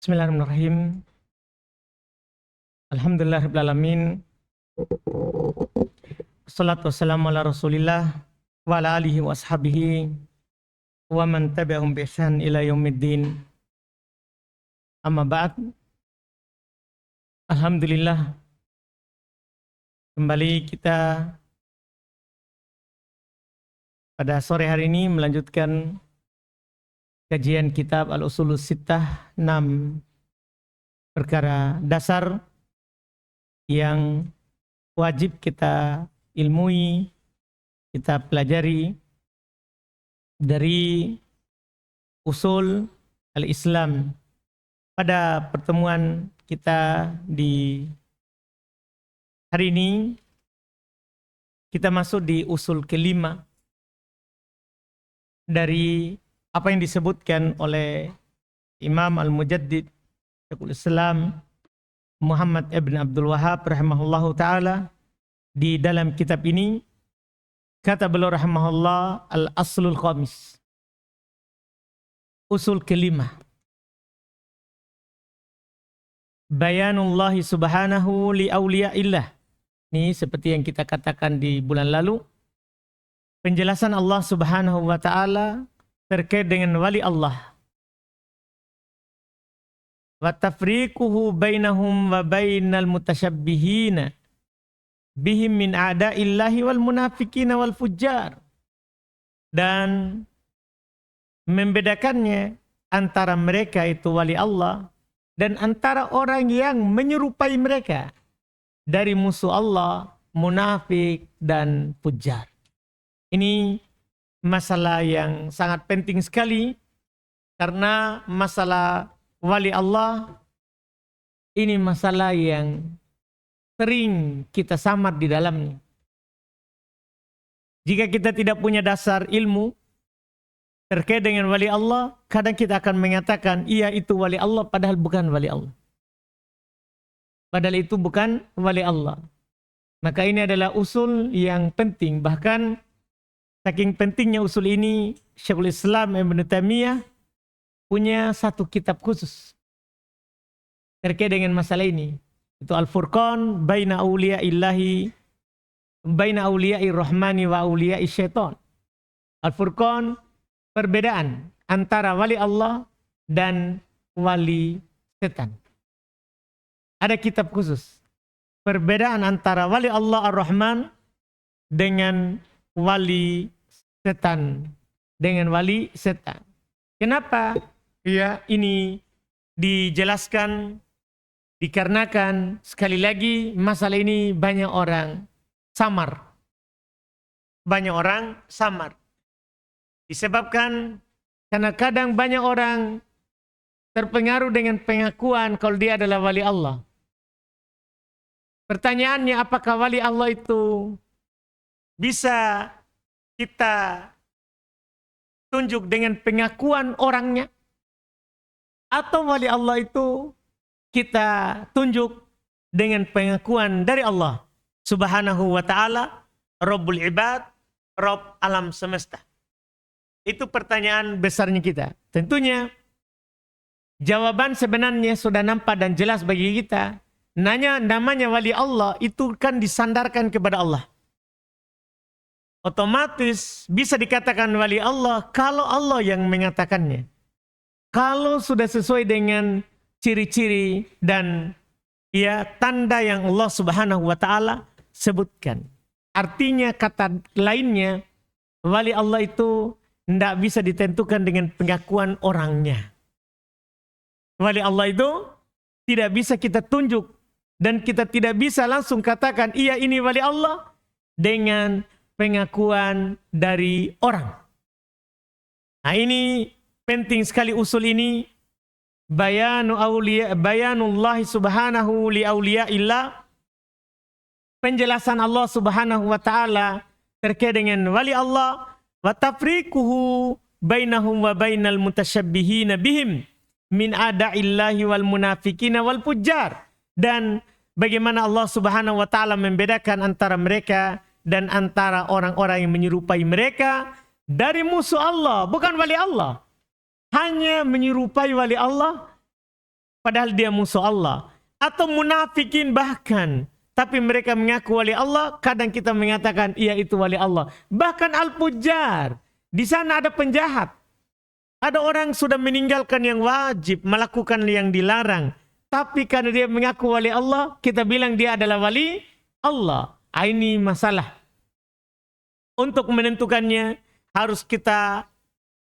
Bismillahirrahmanirrahim. Alhamdulillahirabbil alamin. Wassalatu wassalamu ala Rasulillah wa ala alihi wa ashabihi wa man tabi'ahum bi ihsan ila yaumiddin. Amma ba'd. Alhamdulillah, kembali kita pada sore hari ini melanjutkan kajian kitab Al-Usulus Sittah, 6 perkara dasar yang wajib kita ilmui, kita pelajari dari usul al-Islam. Pada pertemuan kita di hari ini, kita masuk di usul kelima dari apa yang disebutkan oleh Imam Al-Mujaddid Syekhul Islam Muhammad ibn Abdul Wahhab rahimahullahu ta'ala di dalam kitab ini. Kata beliau rahimahullah, al-aslul khamis, usul kelima, bayanullahi subhanahu li awliya'illah. Ini seperti yang kita katakan di bulan lalu, penjelasan Allah subhanahu wa ta'ala terkait dengan wali Allah. Wa tafriquhu bainahum wa bainal mutasyabbihina bihim min a'da'illahi wal munafiqina wal fujjar. Dan membedakannya antara mereka itu wali Allah dan antara orang yang menyerupai mereka dari musuh Allah, munafik dan fujjar. Ini masalah yang sangat penting sekali, karena masalah wali Allah ini masalah yang sering kita samar di dalamnya. Jika kita tidak punya dasar ilmu terkait dengan wali Allah, kadang kita akan mengatakan, iya itu wali Allah, padahal bukan wali Allah. Padahal itu bukan wali Allah. Maka ini adalah usul yang penting. Bahkan saking pentingnya usul ini, Syekhul Islam Ibn Taimiyah punya satu kitab khusus terkait dengan masalah ini. Itu Al-Furqan baina awliya'illahi, baina awliya'ir rahmani wa awliya'i syaitan. Al-Furqan, perbedaan antara wali Allah dan wali setan. Ada kitab khusus, perbedaan antara wali Allah Ar-Rahman dengan wali setan, dengan wali setan. Kenapa? Ya, ini dijelaskan dikarenakan sekali lagi masalah ini banyak orang samar. Banyak orang samar. Disebabkan karena kadang banyak orang terpengaruh dengan pengakuan kalau dia adalah wali Allah. Pertanyaannya, apakah wali Allah itu bisa kita tunjuk dengan pengakuan orangnya? Atau wali Allah itu kita tunjuk dengan pengakuan dari Allah subhanahu wa ta'ala, Rabbul Ibad, Rabb alam semesta? Itu pertanyaan besarnya kita. Tentunya jawaban sebenarnya sudah nampak dan jelas bagi kita. Namanya wali Allah itu kan disandarkan kepada Allah. Otomatis bisa dikatakan wali Allah kalau Allah yang mengatakannya. Kalau sudah sesuai dengan ciri-ciri dan ya tanda yang Allah subhanahu wa ta'ala sebutkan. Artinya kata lainnya, wali Allah itu tidak bisa ditentukan dengan pengakuan orangnya. Wali Allah itu tidak bisa kita tunjuk dan kita tidak bisa langsung katakan iya ini wali Allah dengan pengakuan dari orang. Nah, ini penting sekali usul ini. Bayanullahi subhanahu li awliya'illah, penjelasan Allah subhanahu wa ta'ala terkait dengan wali Allah. Wa tafriquhu bainahum wa bainal mutasyabbihina bihim min a'da'illahi wal munafiqina wal fujjar. Dan bagaimana Allah subhanahu wa ta'ala membedakan antara mereka dan antara orang-orang yang menyerupai mereka dari musuh Allah, bukan wali Allah. Hanya menyerupai wali Allah padahal dia musuh Allah. Atau munafikin bahkan, tapi mereka mengaku wali Allah, kadang kita mengatakan ia itu wali Allah. Bahkan al-fujjar, di sana ada penjahat. Ada orang sudah meninggalkan yang wajib, melakukan yang dilarang. Tapi karena dia mengaku wali Allah, kita bilang dia adalah wali Allah. Ini masalah. Untuk menentukannya, harus kita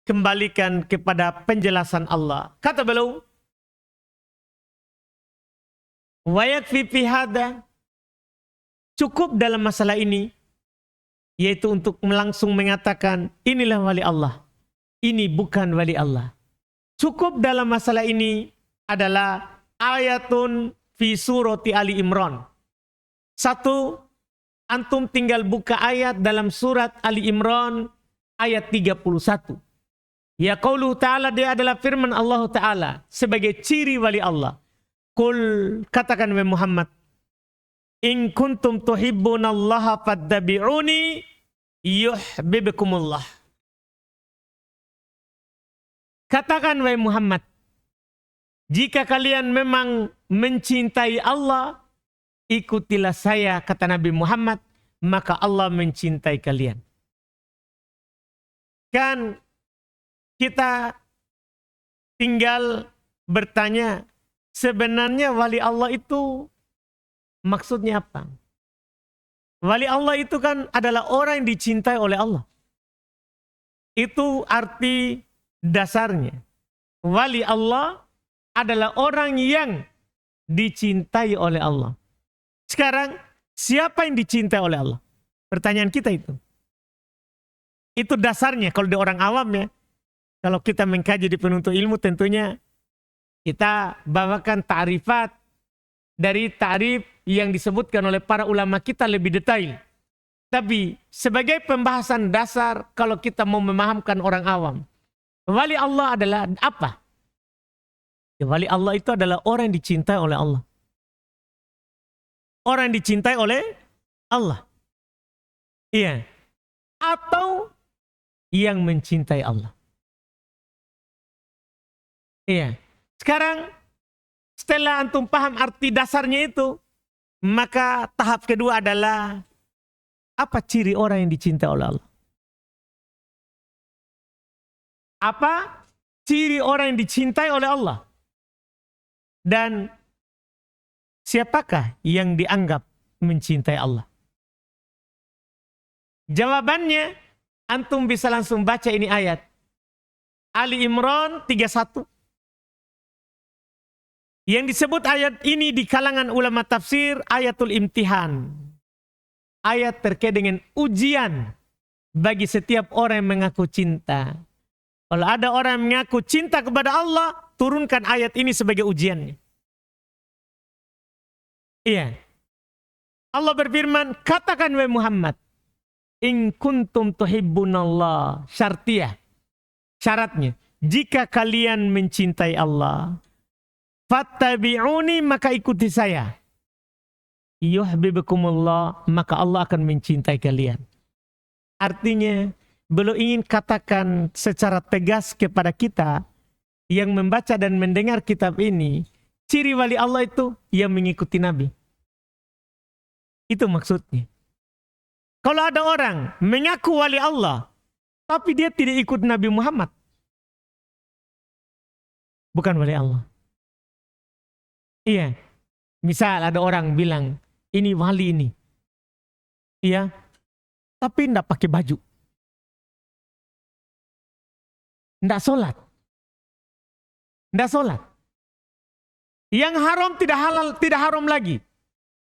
kembalikan kepada penjelasan Allah. Kata beliau, wa yakfi fi hada, cukup dalam masalah ini, yaitu untuk langsung mengatakan inilah wali Allah, ini bukan wali Allah. Cukup dalam masalah ini adalah ayatun fi surati Ali Imran. Satu, antum tinggal buka ayat dalam surat Ali Imran ayat 31. Ya qauluhu ta'ala, dia adalah firman Allah Ta'ala sebagai ciri wali Allah. Qul, katakan wahai Muhammad, in kuntum tuhibbunallaha fattabi'uni yuhibbukumullah. Katakan wahai Muhammad, jika kalian memang mencintai Allah, ikutilah saya, kata Nabi Muhammad, maka Allah mencintai kalian. Kan kita tinggal bertanya, sebenarnya wali Allah itu maksudnya apa? Wali Allah itu kan adalah orang yang dicintai oleh Allah. Itu arti dasarnya. Wali Allah adalah orang yang dicintai oleh Allah. Sekarang, siapa yang dicintai oleh Allah? Pertanyaan kita itu. Itu dasarnya kalau di orang awam ya. Kalau kita mengkaji di penuntut ilmu tentunya kita bawakan ta'rifat dari ta'rif yang disebutkan oleh para ulama kita lebih detail. Tapi sebagai pembahasan dasar kalau kita mau memahamkan orang awam, wali Allah adalah apa? Ya, wali Allah itu adalah orang yang dicintai oleh Allah. Orang yang dicintai oleh Allah. Iya. Atau yang mencintai Allah. Iya. Sekarang setelah antum paham arti dasarnya itu, maka tahap kedua adalah apa ciri orang yang dicintai oleh Allah? Apa ciri orang yang dicintai oleh Allah? Dan siapakah yang dianggap mencintai Allah? Jawabannya, antum bisa langsung baca ini ayat. Ali Imran 31. Yang disebut ayat ini di kalangan ulama tafsir ayatul imtihan. Ayat terkait dengan ujian bagi setiap orang yang mengaku cinta. Kalau ada orang yang mengaku cinta kepada Allah, turunkan ayat ini sebagai ujiannya. Iya. Allah berfirman, katakan wahai Muhammad, in kuntum tuhibbunallah, syartiyah. Syaratnya, jika kalian mencintai Allah, fattabi'uni, maka ikuti saya. Yuhibbukumullah, maka Allah akan mencintai kalian. Artinya, beliau ingin katakan secara tegas kepada kita yang membaca dan mendengar kitab ini, ciri wali Allah itu yang mengikuti Nabi. Itu maksudnya. Kalau ada orang mengaku wali Allah, tapi dia tidak ikut Nabi Muhammad, bukan wali Allah. Iya. Misal ada orang bilang, ini wali ini. Iya. Tapi tidak pakai baju. Tidak sholat. Tidak sholat. Yang haram tidak halal, tidak haram lagi.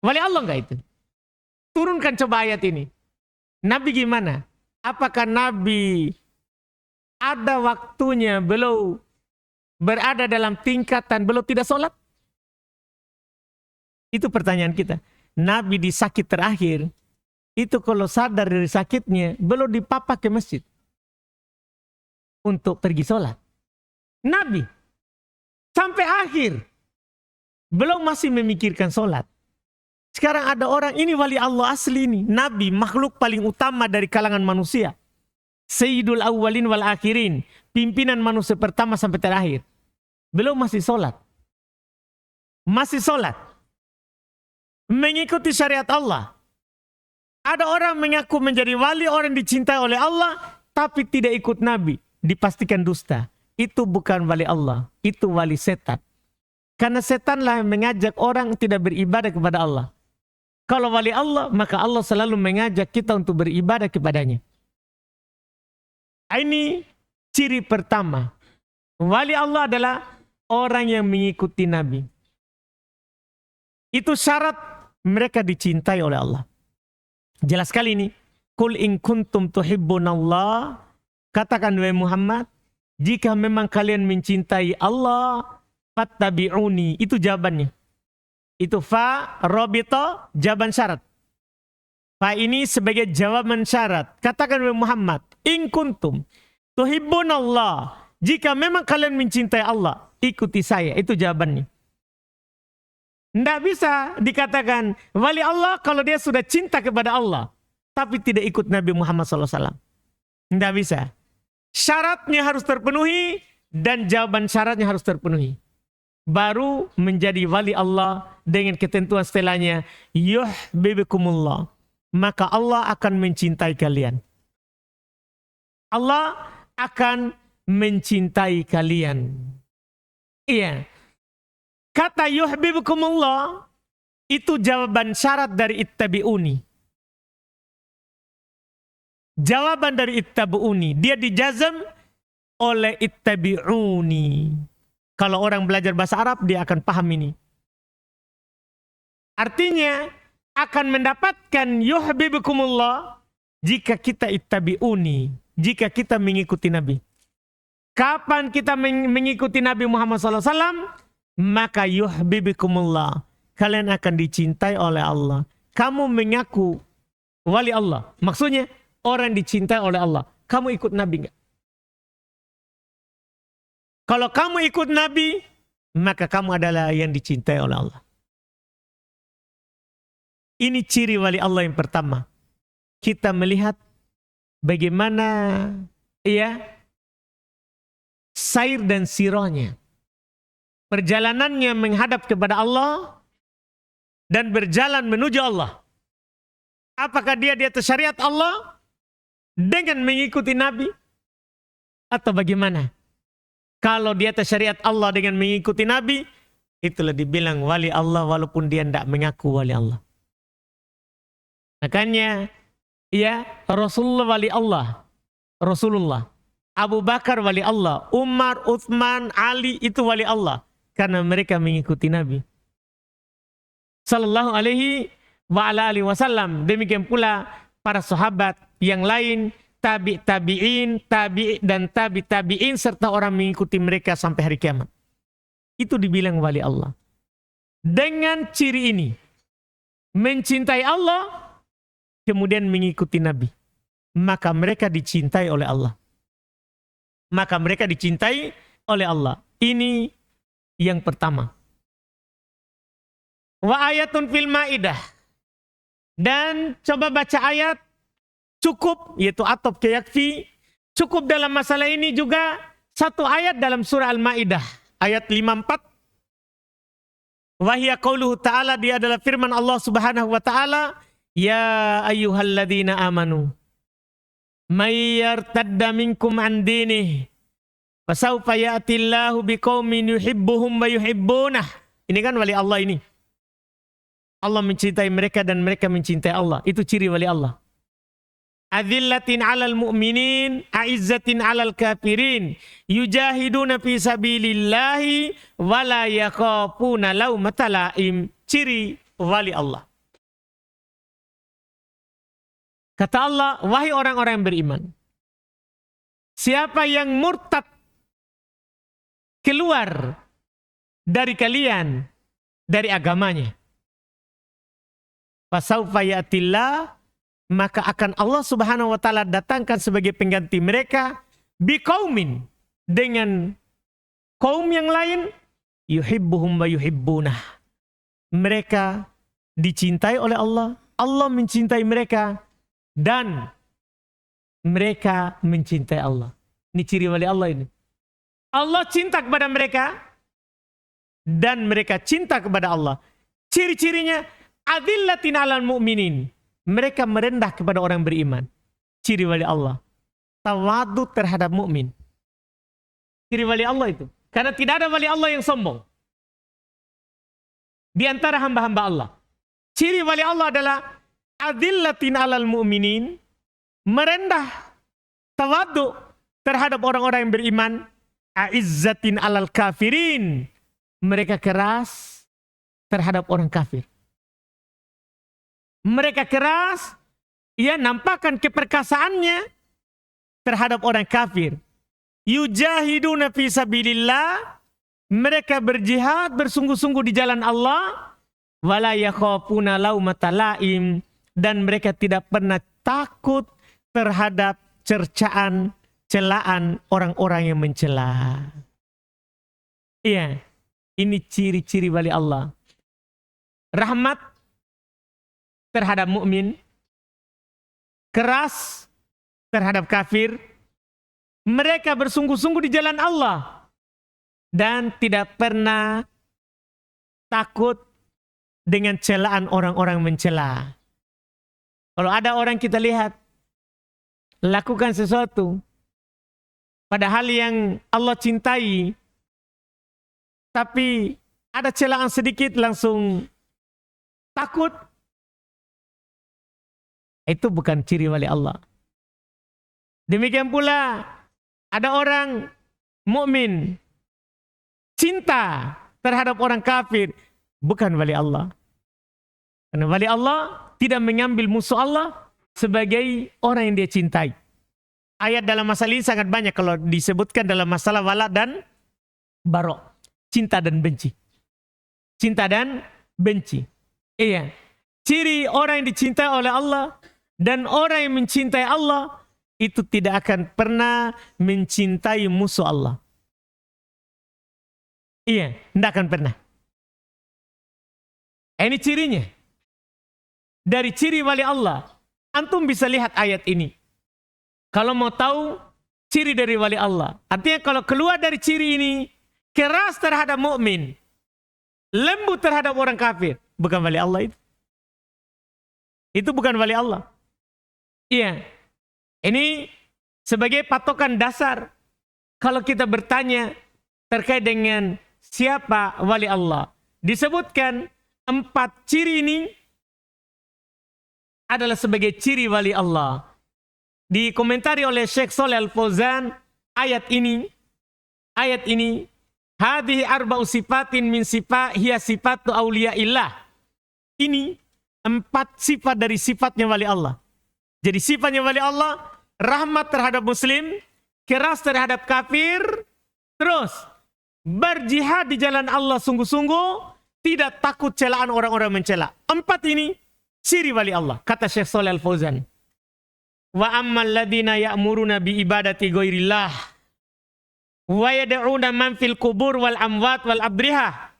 Wali Allah enggak itu? Turunkan coba ayat ini. Nabi gimana? Apakah Nabi ada waktunya beliau berada dalam tingkatan beliau tidak sholat? Itu pertanyaan kita. Nabi di sakit terakhir, itu kalau sadar dari sakitnya, beliau dipapa ke masjid untuk pergi sholat. Nabi sampai akhir belum masih memikirkan sholat. Sekarang ada orang, ini wali Allah asli ini. Nabi, makhluk paling utama dari kalangan manusia. Sayyidul awwalin wal akhirin. Pimpinan manusia pertama sampai terakhir. Belum masih sholat. masih sholat, mengikuti syariat Allah. Ada orang mengaku menjadi wali, orang dicintai oleh Allah, tapi tidak ikut Nabi, dipastikan dusta. Itu bukan wali Allah, itu wali setan. Karena setanlah yang mengajak orang tidak beribadah kepada Allah. Kalau wali Allah, maka Allah selalu mengajak kita untuk beribadah kepadanya. Ini ciri pertama. Wali Allah adalah orang yang mengikuti Nabi. Itu syarat mereka dicintai oleh Allah. Jelas sekali ini. Qul in kuntum tuhibbunallah. Katakan wahai Muhammad, jika memang kalian mencintai Allah, fattabi'uni. Itu jawabannya. Itu fa, robito, jawaban syarat. Fa ini sebagai jawaban syarat. Katakan wahai Muhammad, in kuntum tuhibbunallah. Jika memang kalian mencintai Allah, ikuti saya. Itu jawabannya. Tidak bisa dikatakan wali Allah kalau dia sudah cinta kepada Allah, tapi tidak ikut Nabi Muhammad SAW. Tidak bisa. Syaratnya harus terpenuhi dan jawaban syaratnya harus terpenuhi. Baru menjadi wali Allah dengan ketentuan setelahnya. Yuhibbukumullah. Maka Allah akan mencintai kalian. Allah akan mencintai kalian. Iya. Kata yuhibbukumullah itu jawaban syarat dari ittabi'uni. Jawaban dari ittabi'uni. Dia dijazam oleh ittabi'uni. Kalau orang belajar bahasa Arab, dia akan paham ini. Artinya, akan mendapatkan yuhibbukumullah jika kita ittabi'uni. Jika kita mengikuti Nabi. Kapan kita mengikuti Nabi Muhammad SAW? Maka yuhibbukumullah. Kalian akan dicintai oleh Allah. Kamu mengaku wali Allah. Maksudnya orang dicintai oleh Allah. Kamu ikut Nabi enggak? Kalau kamu ikut Nabi, maka kamu adalah yang dicintai oleh Allah. Ini ciri wali Allah yang pertama. Kita melihat bagaimana sair dan sirahnya. Perjalanannya menghadap kepada Allah dan berjalan menuju Allah. Apakah dia di atas syariat Allah dengan mengikuti Nabi? Atau bagaimana? Kalau di atas syariat Allah dengan mengikuti Nabi, itulah dibilang wali Allah walaupun dia tidak mengaku wali Allah. Makanya, Rasulullah wali Allah. Rasulullah. Abu Bakar wali Allah. Umar, Uthman, Ali itu wali Allah. Karena mereka mengikuti Nabi Sallallahu alaihi wasallam. Demikian pula para sahabat yang lain, tabi'in, dan tabi'in serta orang mengikuti mereka sampai hari kiamat. Itu dibilang wali Allah. Dengan ciri ini, mencintai Allah, kemudian mengikuti Nabi, maka mereka dicintai oleh Allah. Maka mereka dicintai oleh Allah. Ini yang pertama. Wa ayatun fil Maidah. Dan coba baca ayat cukup, yaitu atop kayakfi. Cukup dalam masalah ini juga satu ayat dalam surah Al-Maidah. Ayat 54. Wahia qauluhu ta'ala, dia adalah firman Allah subhanahu wa ta'ala. Ya ayyuhalladzina amanu. May yartadda minkum an dinih. Fasawfa ya'tillahu biqaumin yuhibbuhum wa yuhibbunah. Ini kan wali Allah ini. Allah mencintai mereka dan mereka mencintai Allah. Itu ciri wali Allah. Adzillatin 'alal mu'minin, a'izzatin 'alal kafirin, yujahiduna fi sabilillahi wa la yakhafuna laumata laim. Ciri wali Allah. Kata Allah, wahai orang-orang yang beriman, siapa yang murtad keluar dari kalian dari agamanya, fasawfa ya'tillah, maka akan Allah subhanahu wa ta'ala datangkan sebagai pengganti mereka biqaumin, dengan kaum yang lain, yuhibbuhum wa yuhibbunah. Mereka dicintai oleh Allah, Allah mencintai mereka, dan mereka mencintai Allah. Ini ciri wali Allah ini. Allah cinta kepada mereka, dan mereka cinta kepada Allah. Ciri-cirinya adillatin 'alal mu'minin. Mereka merendah kepada orang beriman. Ciri wali Allah. Tawadu terhadap mukmin. Ciri wali Allah itu. Karena tidak ada wali Allah yang sombong. Di antara hamba-hamba Allah. Ciri wali Allah adalah adillatin 'alal mu'minin. Merendah. Tawadu terhadap orang-orang yang beriman. A'izzatin 'alal kafirin. Mereka keras terhadap orang kafir. Mereka keras, ia nampakkan keperkasaannya terhadap orang kafir. Yujahiduna fi sabilillah, mereka berjihad bersungguh-sungguh di jalan Allah. Wala yakhafuna laumata laim, dan mereka tidak pernah takut terhadap cercaan, celaan orang-orang yang mencela. Iya, ini ciri-ciri wali Allah. Rahmat terhadap mukmin, keras terhadap kafir. Mereka bersungguh-sungguh di jalan Allah dan tidak pernah takut dengan celaan orang-orang mencela. Kalau ada orang kita lihat lakukan sesuatu padahal yang Allah cintai, tapi ada celaan sedikit langsung takut, itu bukan ciri wali Allah. Demikian pula ada orang mukmin cinta terhadap orang kafir, bukan wali Allah. Karena wali Allah tidak mengambil musuh Allah sebagai orang yang dia cintai. Ayat dalam masalah ini sangat banyak kalau disebutkan dalam masalah wala dan barok. Cinta dan benci. Cinta dan benci. Iya. Ciri orang yang dicintai oleh Allah dan orang yang mencintai Allah itu tidak akan pernah mencintai musuh Allah. Iya, tidak akan pernah. Ini cirinya. Dari ciri wali Allah, antum bisa lihat ayat ini. Kalau mau tahu ciri dari wali Allah, artinya kalau keluar dari ciri ini, keras terhadap mukmin, lembut terhadap orang kafir, bukan wali Allah itu. Itu bukan wali Allah. Iya. Ini sebagai patokan dasar kalau kita bertanya terkait dengan siapa wali Allah. Disebutkan 4 ciri ini adalah sebagai ciri wali Allah. Dikomentari oleh Syekh Shalih Al-Fauzan ayat ini. Hadhihi arba'u sifatin min hiya sifatu auliyaillah. Ini 4 sifat dari sifatnya wali Allah. Jadi sifatnya wali Allah, rahmat terhadap muslim, keras terhadap kafir, terus berjihad di jalan Allah sungguh-sungguh, tidak takut celaan orang-orang mencela. 4 ini ciri wali Allah, kata Syekh Shalih Al-Fauzan. Wa ammal ladina ya'muruna bi ibadati ghairillah wa yad'una man fil qubur wal amwat wal abrihah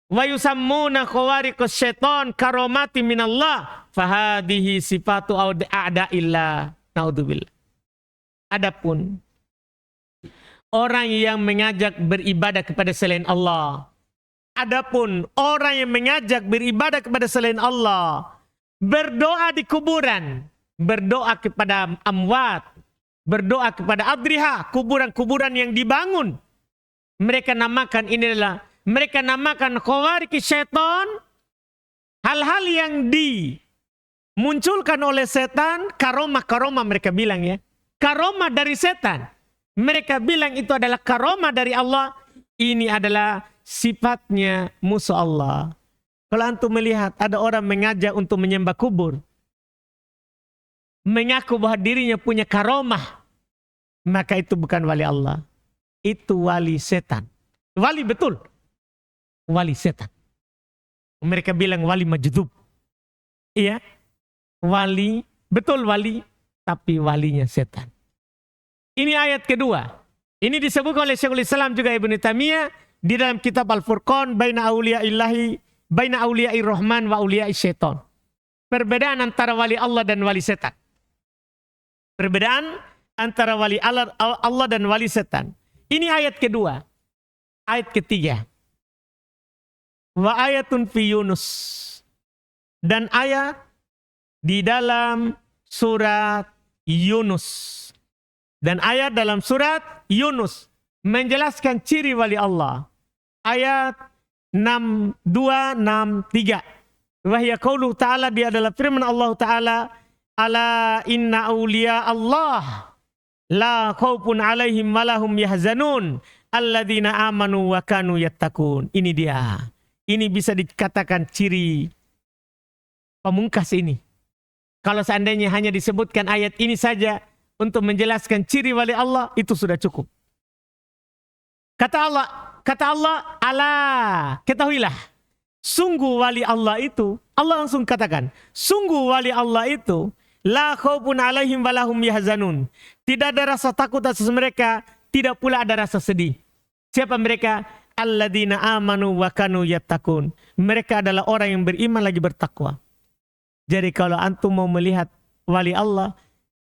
wa yusammuna khawariqus syaitan karomati minallah fahadihi sifatu a'da'illah. Naudzubillah. Adapun orang yang mengajak beribadah kepada selain Allah, adapun orang yang mengajak beribadah kepada selain Allah, berdoa di kuburan, berdoa kepada amwat, berdoa kepada adriha, kuburan-kuburan yang dibangun, mereka namakan mereka namakan khawariqis syaitan, hal-hal yang dimunculkan oleh setan, karomah mereka bilang ya. Karomah dari setan. Mereka bilang itu adalah karomah dari Allah. Ini adalah sifatnya musuh Allah. Kalau antum melihat ada orang mengajak untuk menyembah kubur, mengaku bahwa dirinya punya karomah, maka itu bukan wali Allah. Itu wali setan. Wali betul. Wali setan. Mereka bilang wali majdub. Iya. Wali, betul wali, tapi walinya setan. Ini ayat kedua. Ini disebutkan oleh Syekhul Islam juga Ibnu Taimiyah di dalam kitab Al-Furqan baina auliya'illahi, baina auliya'ir rahman wa auliya'is syaitan. Perbedaan antara wali Allah dan wali setan. Perbedaan antara wali Allah dan wali setan. Ini ayat kedua. Ayat ketiga. wa ayatun fi Yunus. Dan ayat di dalam surat Yunus. Dan ayat dalam surat Yunus menjelaskan ciri wali Allah. Ayat 6263. Wahya qauluhu ta'ala, dia adalah firman Allah Ta'ala, ala inna awliya Allah la khaufun alaihim walahum yahzanun alladzina amanu wa kanu yattaqun. Ini dia. Ini bisa dikatakan ciri pemungkas ini. Kalau seandainya hanya disebutkan ayat ini saja untuk menjelaskan ciri wali Allah, itu sudah cukup. Kata Allah, ala, ketahuilah, sungguh wali Allah itu, Allah langsung katakan, sungguh wali Allah itu, la khaufun alaihim walahum yahzanun. Tidak ada rasa takut atas mereka, tidak pula ada rasa sedih. Siapa mereka? Alladzina amanu wa kanu yattaqun. Mereka adalah orang yang beriman lagi bertakwa. Jadi kalau antum mau melihat wali Allah,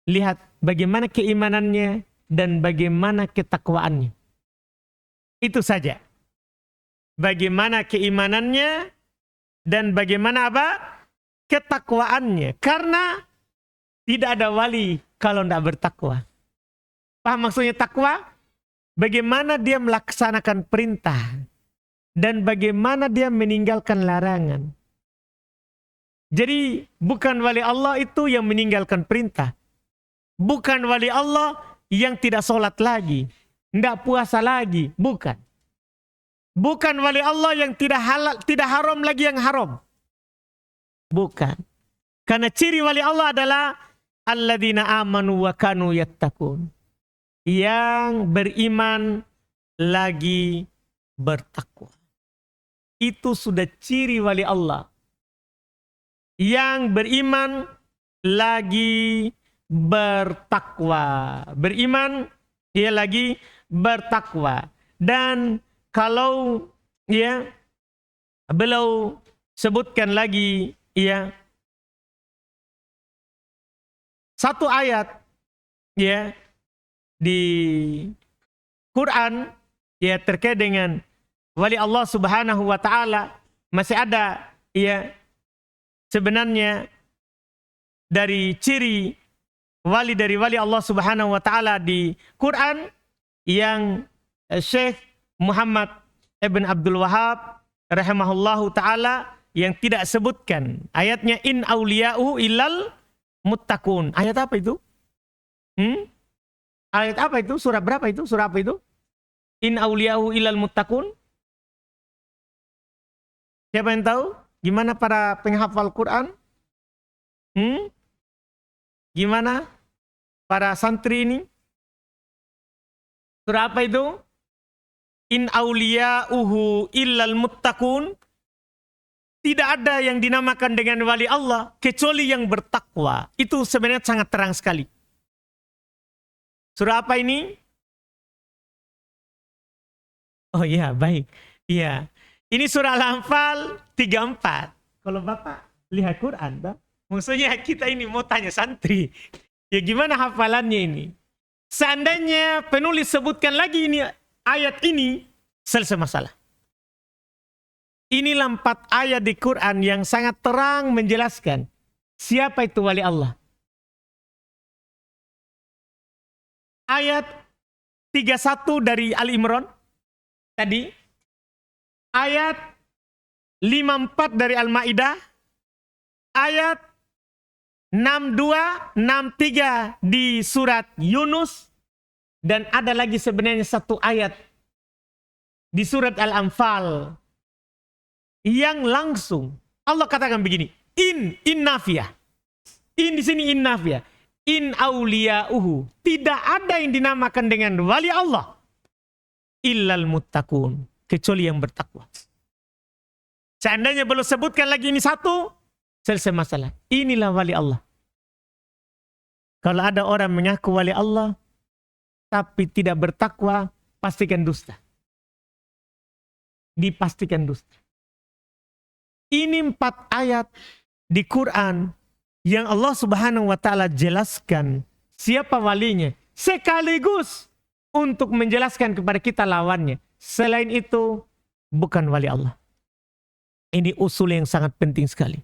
lihat bagaimana keimanannya dan bagaimana ketakwaannya. Itu saja. Bagaimana keimanannya dan bagaimana apa? Ketakwaannya. Karena tidak ada wali kalau tidak bertakwa. Paham maksudnya takwa? Bagaimana dia melaksanakan perintah dan bagaimana dia meninggalkan larangan. Jadi bukan wali Allah itu yang meninggalkan perintah. Bukan wali Allah yang tidak sholat lagi, tidak puasa lagi, bukan. Bukan wali Allah yang tidak halal, tidak haram lagi yang haram. Bukan. Karena ciri wali Allah adalah alladzina amanu wa kanu yattaqun. Yang beriman lagi bertakwa. Itu sudah ciri wali Allah. Yang beriman lagi bertakwa. Beriman dia lagi bertakwa. Dan kalau ya beliau sebutkan lagi ya satu ayat ya di Quran ya terkait dengan wali Allah Subhanahu wa taala, masih ada ya sebenarnya dari ciri wali dari wali Allah Subhanahu wa taala di Quran yang Syekh Muhammad ibn Abdul Wahab rahimahullahu taala yang tidak sebutkan ayatnya, in auliya'u illal muttaqun. Ayat apa itu? Ayat apa itu? Surah berapa itu? Surah apa itu? In auliya'u illal muttaqun. Siapa yang tahu? Gimana para penghafal Quran? Gimana para santri ini? Surah apa itu? In auliya'uhu illal muttaqun. Tidak ada yang dinamakan dengan wali Allah kecuali yang bertakwa. Itu sebenarnya sangat terang sekali. Surah apa ini? Oh iya, baik. Iya. Ini surah Al-Anfal 34. Kalau Bapak lihat Quran, maksudnya kita ini mau tanya santri. Ya gimana hafalannya ini? Seandainya penulis sebutkan lagi ini ayat ini, selesai masalah. Inilah 4 ayat di Quran yang sangat terang menjelaskan siapa itu wali Allah. Ayat 31 dari Al-Imran tadi, ayat 54 dari Al-Maidah, ayat 62, 63 di surat Yunus, dan ada lagi sebenarnya satu ayat di surat Al-Anfal yang langsung Allah katakan begini, in nafiyah. In di sini in nafiyah. In auliya'uhu. Tidak ada yang dinamakan dengan wali Allah illal muttaqun, kecuali yang bertakwa. Seandainya belum sebutkan lagi ini satu, selesai masalah. Inilah wali Allah. Kalau ada orang mengaku wali Allah tapi tidak bertakwa, pastikan dusta. Dipastikan dusta. Ini 4 ayat di Quran yang Allah Subhanahu wa taala jelaskan siapa walinya, sekaligus untuk menjelaskan kepada kita lawannya. Selain itu bukan wali Allah. Ini usul yang sangat penting sekali.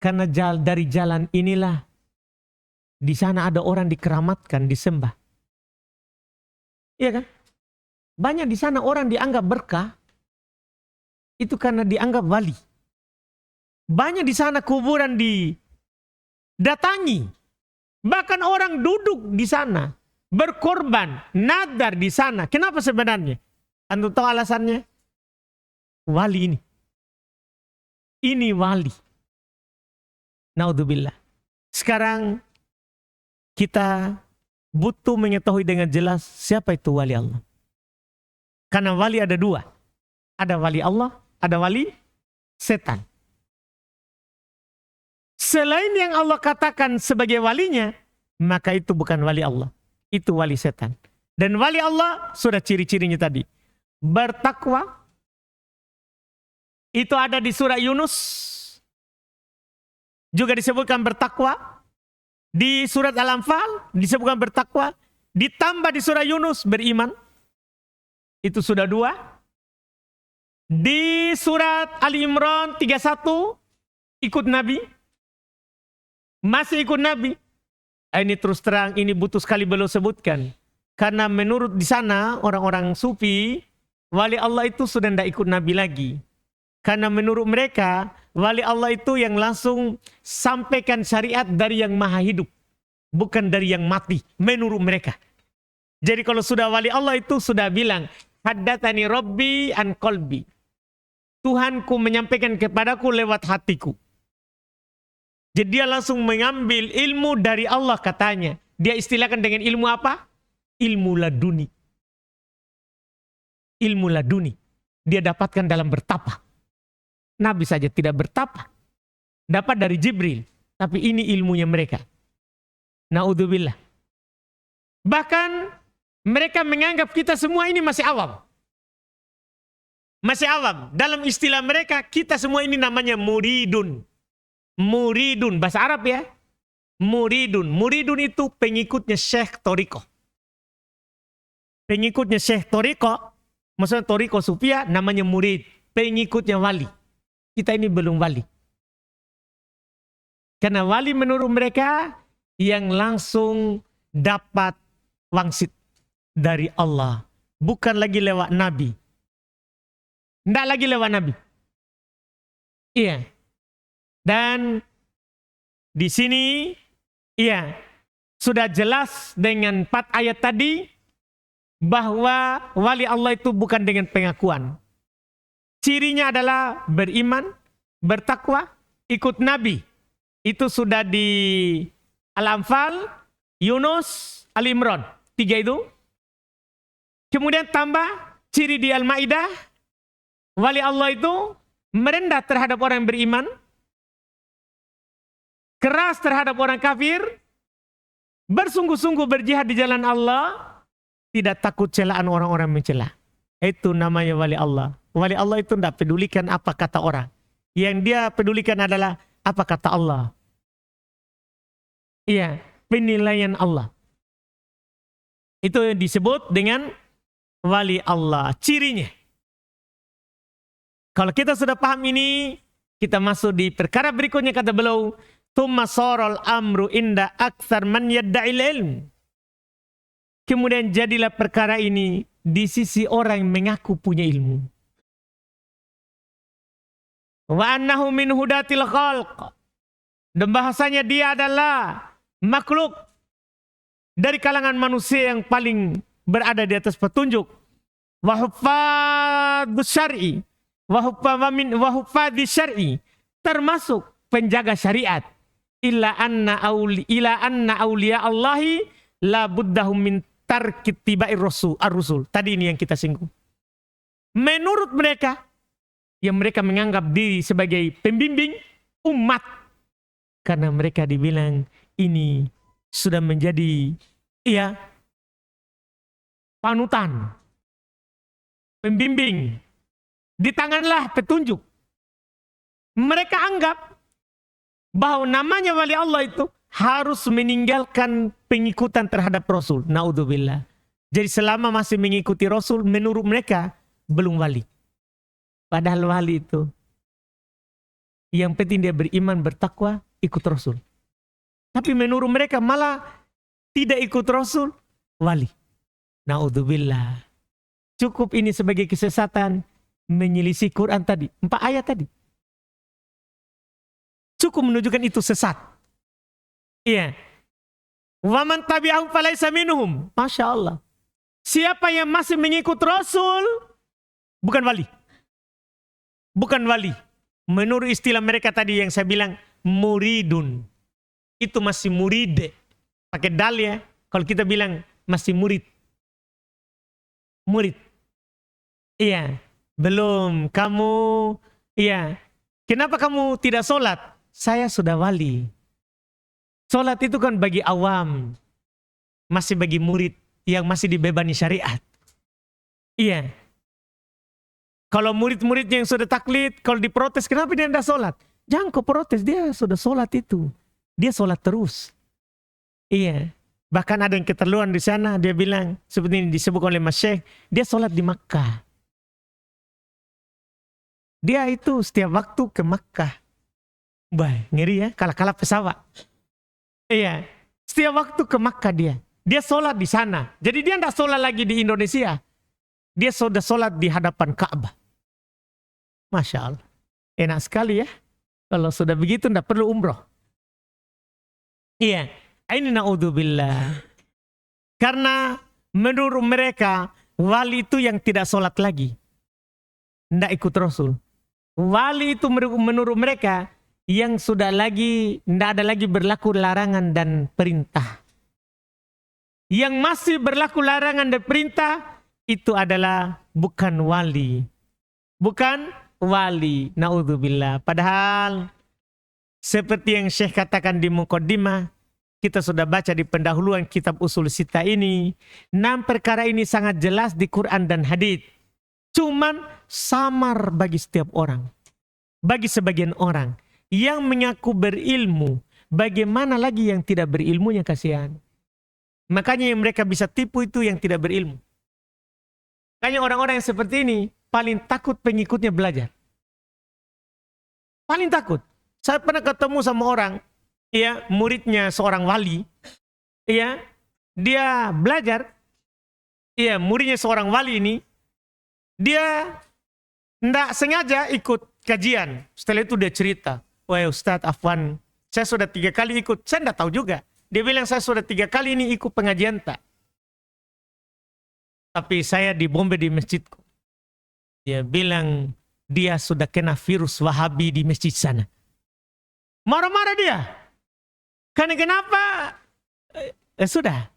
Karena dari jalan inilah di sana ada orang dikeramatkan, disembah. Iya kan? Banyak di sana orang dianggap berkah, itu karena dianggap wali. Banyak di sana kuburan didatangi. Bahkan orang duduk di sana, berkorban, nadar di sana. Kenapa sebenarnya? Antum tahu alasannya? Wali ini. Ini wali. Naudzubillah. Sekarang kita butuh mengetahui dengan jelas siapa itu wali Allah. Karena wali ada dua. Ada wali Allah, ada wali setan. Selain yang Allah katakan sebagai walinya, maka itu bukan wali Allah. Itu wali setan. Dan wali Allah sudah ciri-cirinya tadi. Bertakwa. Itu ada di surah Yunus. Juga disebutkan bertakwa. Di surat Al-Anfal disebutkan bertakwa. Ditambah di surah Yunus beriman. Itu sudah 2. Di surat Ali Imran 31 ikut Nabi. Masih ikut Nabi. Ini terus terang ini butuh sekali beliau sebutkan. Karena menurut di sana orang-orang sufi, wali Allah itu sudah tidak ikut Nabi lagi. Karena menurut mereka, wali Allah itu yang langsung sampaikan syariat dari yang maha hidup. Bukan dari yang mati. Menurut mereka. Jadi kalau sudah wali Allah itu sudah bilang, haddatsani Rabbi an qalbi. Tuhanku menyampaikan kepadaku lewat hatiku. Jadi dia langsung mengambil ilmu dari Allah katanya. Dia istilahkan dengan ilmu apa? Ilmu laduni. Ilmu laduni. Dia dapatkan dalam bertapa. Nabi saja tidak bertapa. Dapat dari Jibril. Tapi ini ilmunya mereka. Naudzubillah. Bahkan mereka menganggap kita semua ini masih awam. Masih awam. Dalam istilah mereka, kita semua ini namanya muridun. Muridun. Bahasa Arab ya. Muridun. Muridun itu pengikutnya Syekh Toriko. Pengikutnya Syekh Toriko. Maksudnya Toriko Sufia namanya murid. Pengikutnya wali. Kita ini belum wali. Karena wali menurut mereka yang langsung dapat wangsit dari Allah. Bukan lagi lewat Nabi. Tidak lagi lewat Nabi. Iya. Dan di sini, iya, sudah jelas dengan 4 ayat tadi bahwa wali Allah itu bukan dengan pengakuan. Cirinya adalah beriman, bertakwa, ikut Nabi. Itu sudah di Al-Anfal, Yunus, Al-Imran. 3 itu. Kemudian tambah ciri di Al-Ma'idah. Wali Allah itu merendah terhadap orang yang beriman. Keras terhadap orang kafir. Bersungguh-sungguh berjihad di jalan Allah. Tidak takut celaan orang-orang mencela. Itu namanya wali Allah. Wali Allah itu tidak pedulikan apa kata orang. Yang dia pedulikan adalah apa kata Allah. Iya, penilaian Allah. Itu yang disebut dengan wali Allah. Cirinya. Kalau kita sudah paham ini, kita masuk di perkara berikutnya kata beliau. Tsumma saral amru inda aktsar man yadda'il ilm. Kemudian jadilah perkara ini di sisi orang yang mengaku punya ilmu. Wa annahu min hudatil khalq. Dan bahasanya dia adalah makhluk dari kalangan manusia yang paling berada di atas petunjuk. Wa huffadus syar'i. Wa huffadis syar'i. Termasuk penjaga syariat. Illa anna awliya Allahi la buddahum min tarkit tibair ar-rusul. Tadi ini yang kita singgung. Menurut mereka, yang mereka menganggap diri sebagai pembimbing umat. Karena mereka dibilang ini sudah menjadi panutan. Pembimbing. Di tanganlah petunjuk. Mereka anggap bahwa namanya wali Allah itu harus meninggalkan pengikutan terhadap Rasul. Naudzubillah. Jadi selama masih mengikuti Rasul, menurut mereka belum wali. Padahal wali itu Yang penting dia beriman, bertakwa, ikut Rasul. Tapi menurut mereka malah tidak ikut Rasul, wali. Naudzubillah. Cukup ini sebagai kesesatan, menyelisih Quran tadi. 4 ayat tadi. Cukup menunjukkan itu sesat. Iya. Wa man tabi'ahum falaysa minhum. Masya Allah. Siapa yang masih mengikut Rasul, bukan wali. Bukan wali. Menurut istilah mereka tadi yang saya bilang, muridun. Itu masih murid. Pakai dal ya. Kalau kita bilang masih murid. Murid. Iya. Belum. Kamu, iya. Kenapa kamu tidak sholat? Saya sudah wali. Sholat itu kan bagi awam. Masih bagi murid yang masih dibebani syariat. Iya. Kalau murid-murid yang sudah taklid, kalau diprotes, kenapa dia tidak sholat? Jangan kau protes, dia sudah sholat itu. Dia sholat terus. Iya. Bahkan ada yang keterlaluan di sana, dia bilang, seperti ini disebut oleh Mas Syekh, dia sholat di Makkah. Dia itu setiap waktu ke Makkah. Baik, ngeri ya, kalah-kalah pesawat. Iya, setiap waktu ke Makkah dia. Dia sholat di sana. Jadi dia tidak sholat lagi di Indonesia. Dia sudah sholat di hadapan Ka'bah. Masya Allah. Enak sekali ya. Kalau sudah begitu tidak perlu umroh. Iya. Ini na'udzubillah. Karena menurut mereka, wali itu yang tidak sholat lagi. Tidak ikut Rasul. Wali itu menurut mereka, yang sudah lagi, tidak ada lagi berlaku larangan dan perintah. Yang masih berlaku larangan dan perintah, itu adalah bukan wali. Bukan wali. Na'udzubillah. Padahal seperti yang Syekh katakan di Muqaddimah, kita sudah baca di pendahuluan kitab Usul Sittah ini, 6 perkara ini sangat jelas di Quran dan hadits. Cuman samar bagi setiap orang. Bagi sebagian orang yang mengaku berilmu, bagaimana lagi yang tidak berilmunya, kasihan. Makanya yang mereka bisa tipu itu yang tidak berilmu. Makanya orang-orang yang seperti ini paling takut pengikutnya belajar. Paling takut. Saya pernah ketemu sama orang, ya, muridnya seorang wali, ya, dia belajar, ya, muridnya seorang wali ini, dia tidak sengaja ikut kajian. Setelah itu dia cerita, wah Ustadz Afwan, saya sudah 3 kali ikut, saya tidak tahu juga. Dia bilang saya sudah 3 kali ini ikut pengajian tak. Tapi saya dibombe di masjidku. Dia bilang dia sudah kena virus Wahabi di masjid sana. Marah-marah dia. Karena kenapa? Sudah.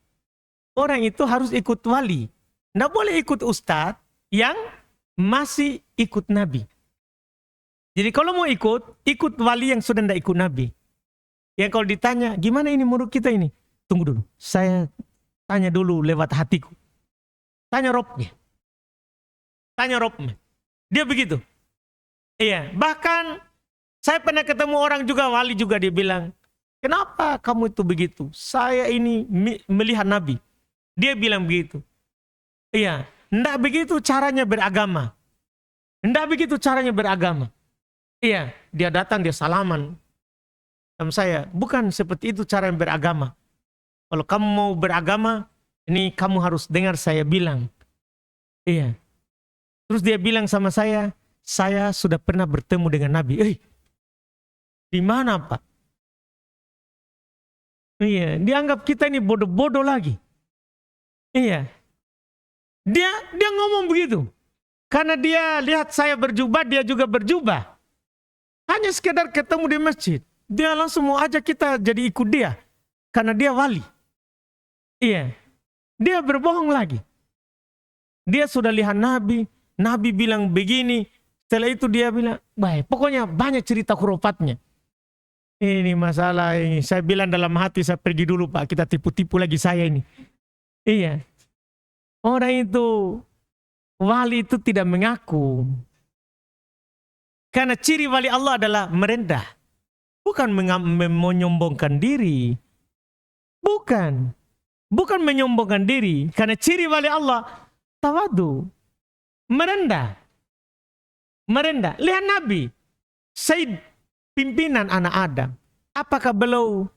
Orang itu harus ikut wali. Tidak boleh ikut ustadz yang masih ikut Nabi. Jadi kalau mau ikut wali yang sudah tidak ikut Nabi. Yang kalau ditanya, gimana ini menurut kita ini? Tunggu dulu, saya tanya dulu lewat hatiku. Tanya Robnya. Tanya Robnya. Dia begitu. Iya, bahkan saya pernah ketemu orang juga, wali juga, dia bilang, kenapa kamu itu begitu? Saya ini melihat Nabi. Dia bilang begitu. Iya, tidak begitu caranya beragama. Tidak begitu caranya beragama. Iya, dia datang, dia salaman sama saya. Bukan seperti itu cara yang beragama. Kalau kamu mau beragama, ini kamu harus dengar saya bilang. Iya. Terus dia bilang sama saya sudah pernah bertemu dengan Nabi. Di mana Pak? Iya, dianggap kita ini bodoh-bodoh lagi. Iya. Dia ngomong begitu. Karena dia lihat saya berjubah, dia juga berjubah. Hanya sekedar ketemu di masjid. Dia langsung mau ajak kita jadi ikut dia. Karena dia wali. Iya. Dia berbohong lagi. Dia sudah lihat Nabi. Nabi bilang begini. Setelah itu dia bilang, baik. Pokoknya banyak cerita khurafatnya. Ini masalah ini. Saya bilang dalam hati, saya pergi dulu Pak. Kita tipu-tipu lagi saya ini. Iya. Orang itu, wali itu tidak mengaku. Karena ciri wali Allah adalah merendah. Bukan menyombongkan diri. Bukan. Bukan menyombongkan diri. Karena ciri wali Allah, tawadu. Merendah. Merendah. Lihat Nabi. Said pimpinan anak Adam, apakah beliau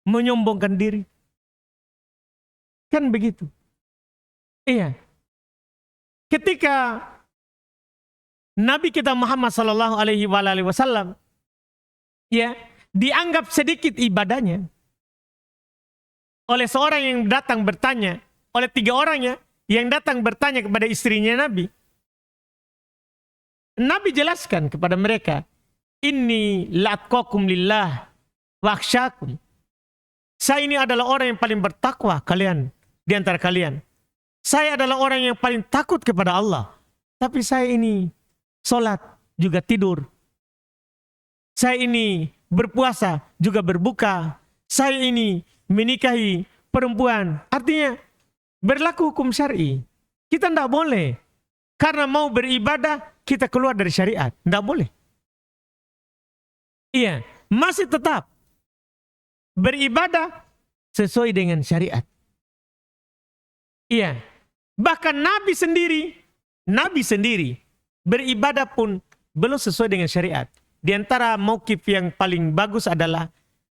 menyombongkan diri? Kan begitu. Iya. Ketika Nabi kita Muhammad sallallahu alaihi wasallam ya dianggap sedikit ibadahnya oleh seorang yang datang bertanya, oleh 3 orang ya yang datang bertanya kepada istrinya Nabi. Nabi jelaskan kepada mereka, inni la'atqakum lillah wa akhsyakum. Saya ini adalah orang yang paling bertakwa kalian di antara kalian. Saya adalah orang yang paling takut kepada Allah. Tapi saya ini sholat juga tidur. Saya ini berpuasa juga berbuka. Saya ini menikahi perempuan. Artinya berlaku hukum syar'i. Kita tidak boleh karena mau beribadah kita keluar dari syariat. Tidak boleh. Iya, masih tetap beribadah sesuai dengan syariat. Iya, bahkan Nabi sendiri beribadah pun belum sesuai dengan syariat. Di antara mauqif yang paling bagus adalah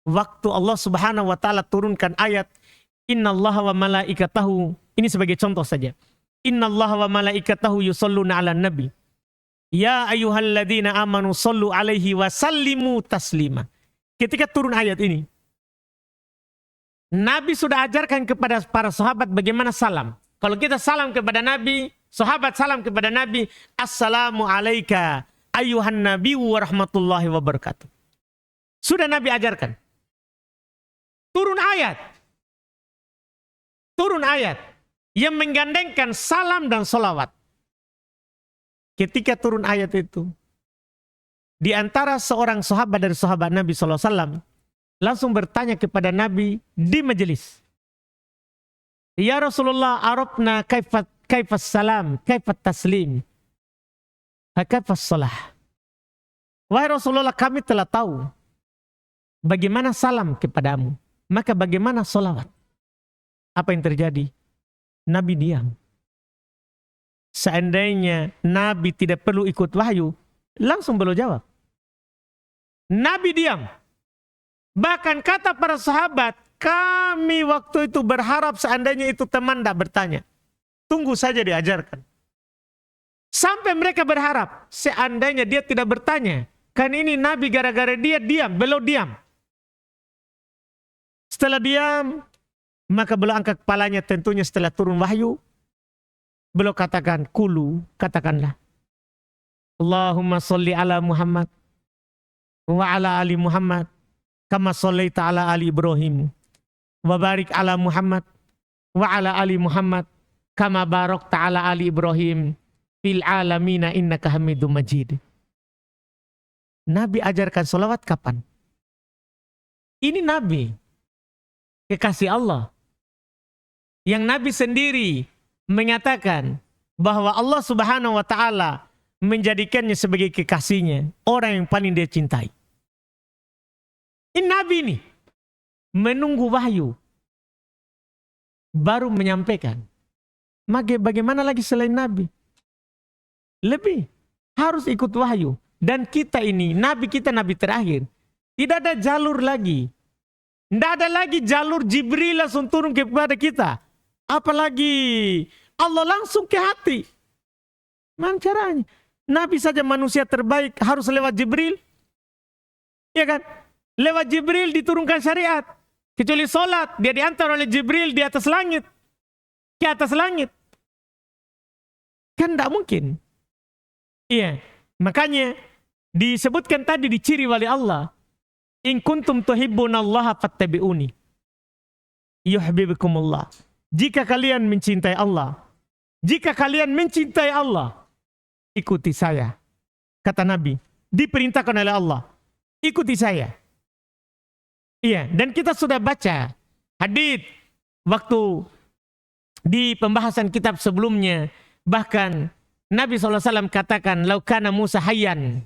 waktu Allah Subhanahu wa taala turunkan ayat innallaha wa malaikatahu, ini sebagai contoh saja. Innallaha wa malaikatahu yusholluna 'alan nabi. Ya ayyuhalladzina amanu shollu 'alaihi wa sallimu taslima. Ketika turun ayat ini, Nabi sudah ajarkan kepada para sahabat bagaimana salam. Kalau kita salam kepada Nabi, sahabat salam kepada Nabi, assalamu alayka ayyuhan nabi wa rahmatullahi wa barakatuh. Sudah Nabi ajarkan. Turun ayat yang menggandengkan salam dan salawat. Ketika turun ayat itu, di antara seorang sahabat dari sahabat Nabi SAW, langsung bertanya kepada Nabi di majelis. Ya Rasulullah, arabna kaifas salam, kaifat taslim, kaifas salah. Wahai Rasulullah, kami telah tahu bagaimana salam kepadamu, maka bagaimana salawat. Apa yang terjadi? Nabi diam. Seandainya Nabi tidak perlu ikut wahyu, langsung beliau jawab. Nabi diam. Bahkan kata para sahabat, kami waktu itu berharap seandainya itu teman tidak bertanya. Tunggu saja diajarkan. Sampai mereka berharap seandainya dia tidak bertanya. Kan ini Nabi gara-gara dia diam, beliau diam. Setelah diam, maka beliau angkat kepalanya tentunya setelah turun wahyu. Beliau katakan, kulu, katakanlah. Allahumma sholli ala Muhammad wa ala ali Muhammad kama shallaita ala ali Ibrahim wa barik ala Muhammad wa ala ali Muhammad kama barakta ala ali Ibrahim fil alamina innaka Hamidum Majid. Nabi ajarkan salawat kapan? Ini Nabi kekasih Allah yang Nabi sendiri menyatakan bahwa Allah Subhanahu wa taala menjadikannya sebagai kekasihnya, orang yang paling dia cintai. Ini Nabi ini menunggu wahyu baru menyampaikan. Maka bagaimana lagi selain Nabi? Lebih harus ikut wahyu. Dan kita ini, Nabi kita Nabi terakhir. Tidak ada jalur lagi. Tidak ada lagi jalur Jibril langsung turun kepada kita. Apalagi Allah langsung ke hati. Mana caranya? Nabi saja manusia terbaik harus lewat Jibril. Ya kan? Lewat Jibril diturunkan syariat. Kecuali sholat, dia diantar oleh Jibril di atas langit. Ke atas langit. Kan tidak mungkin. Iya. Makanya disebutkan tadi diciri wali Allah. In kuntum tuhibbunallaha fattabi'uni. Yuhibbukumullah. Jika kalian mencintai Allah, jika kalian mencintai Allah, ikuti saya. Kata Nabi, diperintahkan oleh Allah, ikuti saya. Iya, dan kita sudah baca hadits waktu di pembahasan kitab sebelumnya. Bahkan Nabi SAW katakan, "Lau kana Musa hayyan,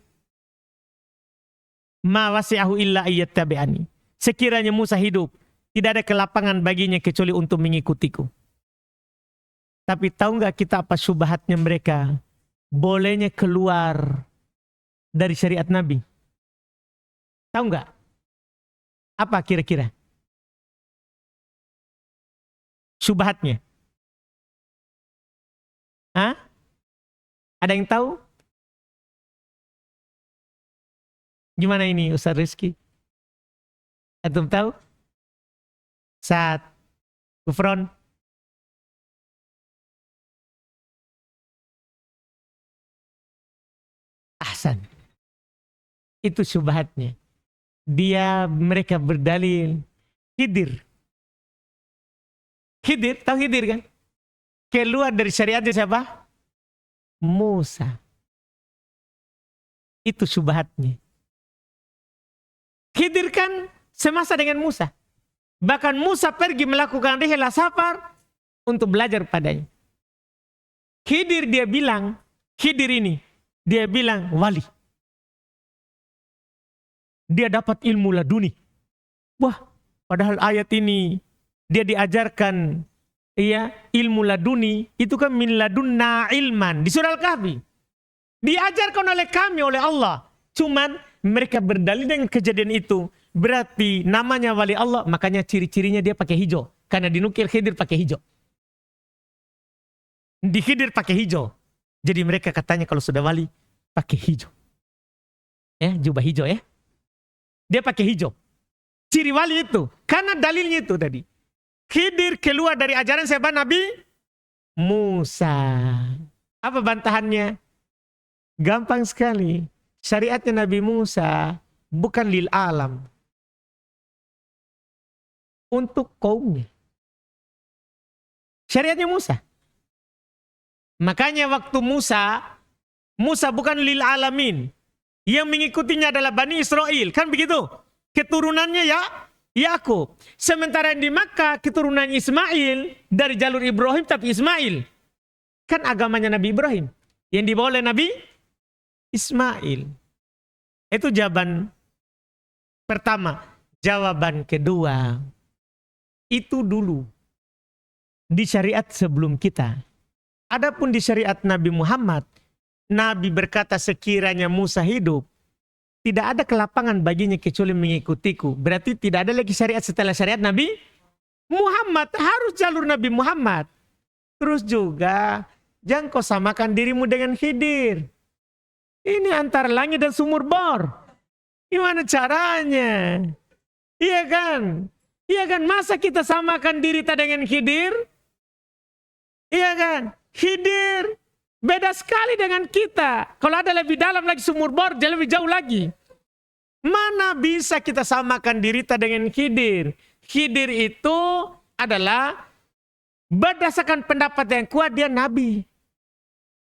ma wasi'ahu illa ayyattabi'ani." Sekiranya Musa hidup, tidak ada kelapangan baginya kecuali untuk mengikutiku. Tapi tahu nggak kita apa syubhatnya mereka? Bolehnya keluar dari syariat Nabi. Tahu nggak? Apa kira-kira syubhatnya? Hah? Ada yang tahu? Gimana ini Ustaz Rizky? Antum tahu? Saat kufron. Ahsan. Itu syubhatnya. Mereka berdalil Khidir. Khidir, tahu Khidir kan? Keluar dari syariatnya siapa? Musa. Itu syubhatnya. Khidir kan semasa dengan Musa. Bahkan Musa pergi melakukan rihlah safar untuk belajar padanya. Khidir dia bilang wali. Dia dapat ilmu laduni. Wah, padahal ayat ini dia diajarkan ilmu laduni, itu kan min ladunna ilman di surah Al-Kahfi. Diajarkan oleh kami, oleh Allah. Cuman mereka berdalil dengan kejadian itu. Berarti namanya wali Allah, makanya ciri-cirinya dia pakai hijau. Karena dinukil Khidir pakai hijau. Di Khidir pakai hijau. Jadi mereka katanya kalau sudah wali, pakai hijau. Ya, jubah hijau ya. Dia pakai hijau. Ciri wali itu. Karena dalilnya itu tadi. Khidir keluar dari ajaran siapa? Nabi Musa. Apa bantahannya? Gampang sekali. Syariatnya Nabi Musa bukan lil alam. Untuk kaumnya. Syariatnya Musa. Makanya waktu Musa bukan lil alamin. Yang mengikutinya adalah Bani Israel. Kan begitu? Keturunannya Yakub. Sementara yang di Makkah keturunan Ismail. Dari jalur Ibrahim tapi Ismail. Kan agamanya Nabi Ibrahim. Yang dibawa oleh Nabi Ismail. Itu jawaban pertama. Jawaban kedua. Itu dulu. Di syariat sebelum kita. Adapun di syariat Nabi Muhammad. Nabi berkata sekiranya Musa hidup, tidak ada kelapangan baginya kecuali mengikutiku. Berarti tidak ada lagi syariat setelah syariat Nabi Muhammad. Harus jalur Nabi Muhammad. Terus juga, jangan kau samakan dirimu dengan Khidir. Ini antara langit dan sumur bor. Gimana caranya? Iya kan? Iya kan? Masa kita samakan diri kita dengan Khidir? Iya kan? Khidir beda sekali dengan kita. Kalau ada lebih dalam lagi sumur bor, dia lebih jauh lagi. Mana bisa kita samakan diri kita dengan Khidir? Khidir itu adalah berdasarkan pendapat yang kuat dia nabi.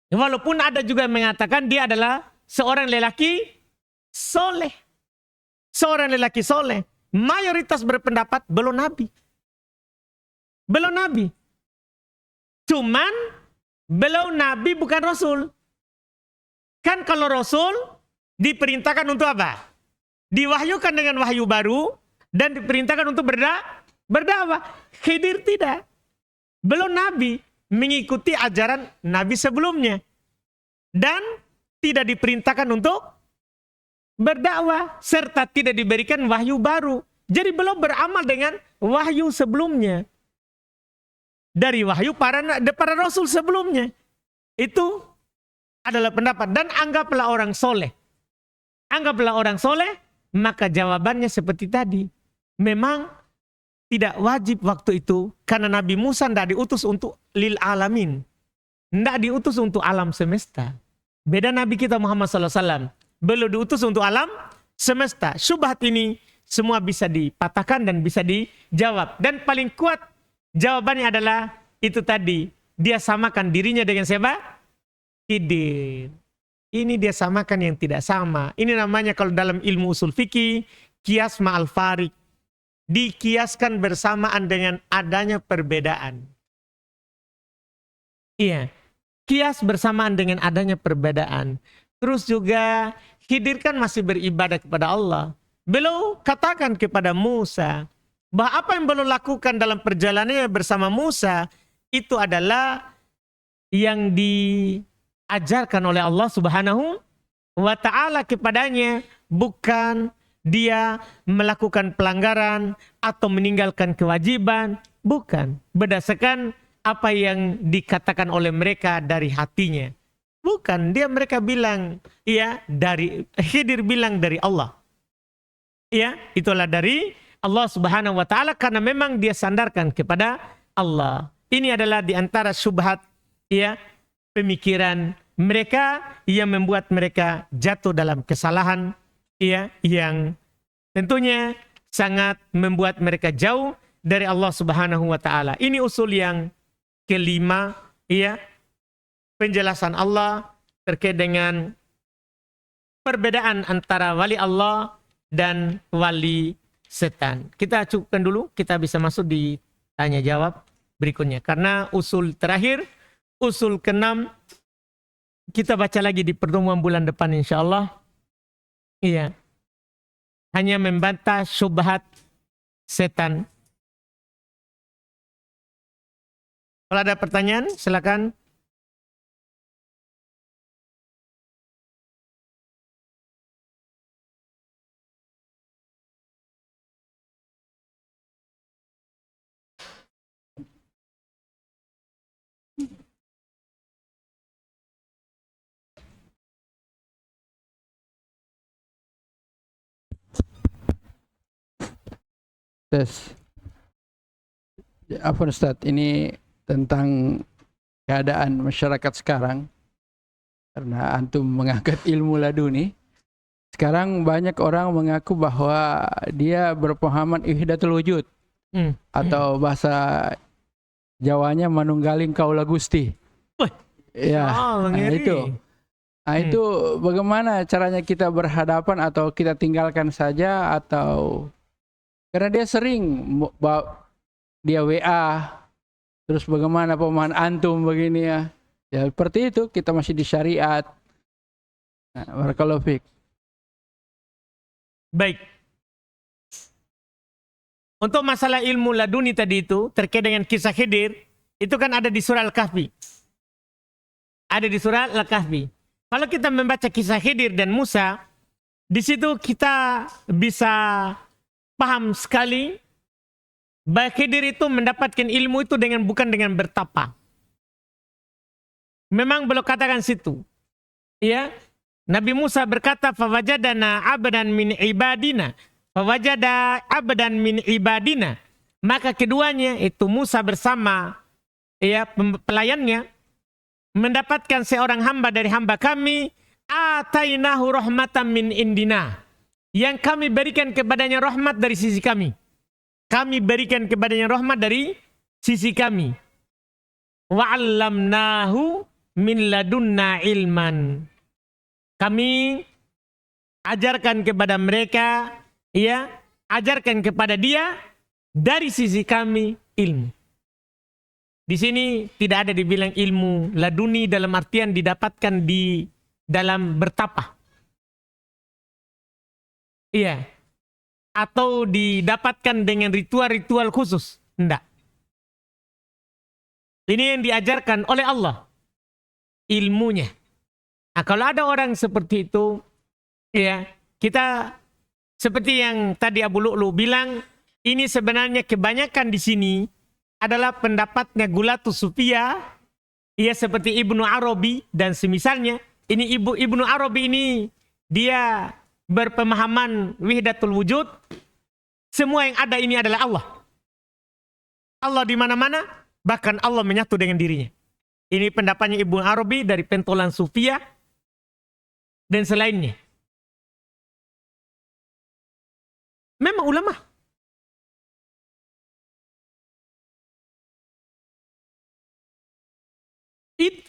Walaupun ada juga yang mengatakan dia adalah seorang lelaki soleh. Seorang lelaki soleh. Mayoritas berpendapat belum nabi. Belum nabi. Cuman belum nabi bukan rasul. Kan kalau rasul diperintahkan untuk apa? Diwahyukan dengan wahyu baru dan diperintahkan untuk berdakwah. Khidir tidak. Belum nabi, mengikuti ajaran nabi sebelumnya. Dan tidak diperintahkan untuk berdakwah serta tidak diberikan wahyu baru. Jadi belum beramal dengan wahyu sebelumnya. Dari wahyu para rasul sebelumnya. Itu adalah pendapat. Dan anggaplah orang soleh. Anggaplah orang soleh, maka jawabannya seperti tadi. Memang tidak wajib waktu itu. Karena Nabi Musa tidak diutus untuk lil alamin. Tidak diutus untuk alam semesta. Beda Nabi kita Muhammad SAW. Belum diutus untuk alam semesta. Syubhat ini semua bisa dipatahkan dan bisa dijawab. Dan paling kuat jawabannya adalah itu tadi. Dia samakan dirinya dengan siapa? Khidir. Ini dia samakan yang tidak sama. Ini namanya kalau dalam ilmu usul fikih, kias ma'al farik. Dikiaskan bersamaan dengan adanya perbedaan. Iya. Kias bersamaan dengan adanya perbedaan. Terus juga Khidir kan masih beribadah kepada Allah. Beliau katakan kepada Musa bahwa apa yang beliau lakukan dalam perjalanannya bersama Musa itu adalah yang diajarkan oleh Allah Subhanahu wa ta'ala kepadanya, bukan dia melakukan pelanggaran atau meninggalkan kewajiban. Bukan. Berdasarkan apa yang dikatakan oleh mereka dari hatinya. Bukan. Mereka bilang, ya, Khidir bilang dari Allah. Ya, itulah dari Allah Subhanahu wa taala karena memang dia sandarkan kepada Allah. Ini adalah di antara syubhat, ya, pemikiran mereka yang membuat mereka jatuh dalam kesalahan, ya, yang tentunya sangat membuat mereka jauh dari Allah Subhanahu wa taala. Ini usul yang kelima, ya, penjelasan Allah terkait dengan perbedaan antara wali Allah dan wali setan. Kita cukupkan dulu, kita bisa masuk di tanya jawab berikutnya. Karena usul terakhir, usul keenam, kita baca lagi di pertemuan bulan depan insya Allah. Iya. Hanya membantah syubhat setan. Kalau ada pertanyaan, silakan. Tes. Apa Ustaz, ini tentang keadaan masyarakat sekarang. Karena antum mengangkat ilmu laduni. Sekarang banyak orang mengaku bahwa dia berpemahaman ihdatul wujud. Atau bahasa Jawanya manunggaling kaula Gusti. Ya, itu. Nah, itu bagaimana caranya kita berhadapan atau kita tinggalkan saja atau karena dia sering dia WA terus bagaimana pemahaman antum begini ya. Ya seperti itu, kita masih di syariat. Nah, barakallahu fiik. Baik. Untuk masalah ilmu laduni tadi itu terkait dengan kisah Khidir, itu kan ada di surah Al-Kahfi. Ada di surah Al-Kahfi. Kalau kita membaca kisah Khidir dan Musa, di situ kita bisa paham sekali bahwa Khidir itu mendapatkan ilmu itu bukan dengan bertapa. Memang belum katakan situ. Ya, Nabi Musa berkata, "Fawajadana 'abdan min ibadina." Fawajada 'abdan min ibadina. Maka keduanya itu Musa bersama ya pelayannya mendapatkan seorang hamba dari hamba kami, atainahu rahmatan min indina. Yang kami berikan kepadanya rahmat dari sisi kami. Kami berikan kepadanya rahmat dari sisi kami. Wa'allamnahu min ladunna ilman. Kami ajarkan kepada mereka, ya, ajarkan kepada dia dari sisi kami ilmu. Di sini tidak ada dibilang ilmu laduni dalam artian didapatkan di dalam bertapa. Iya. Atau didapatkan dengan ritual-ritual khusus. Tidak. Ini yang diajarkan oleh Allah. Ilmunya. Nah, kalau ada orang seperti itu, ya, kita seperti yang tadi Abu Lu'lu bilang, ini sebenarnya kebanyakan di sini adalah pendapatnya Gulatus Sufiyah, ya, seperti Ibnu Arabi dan semisalnya. Ini Ibnu Arabi ini dia berpemahaman wahdatul wujud. Semua yang ada ini adalah Allah. Allah di mana-mana, bahkan Allah menyatu dengan dirinya. Ini pendapatnya Ibnu Arabi dari pentolan Sufiyah dan selainnya. Memang ulama.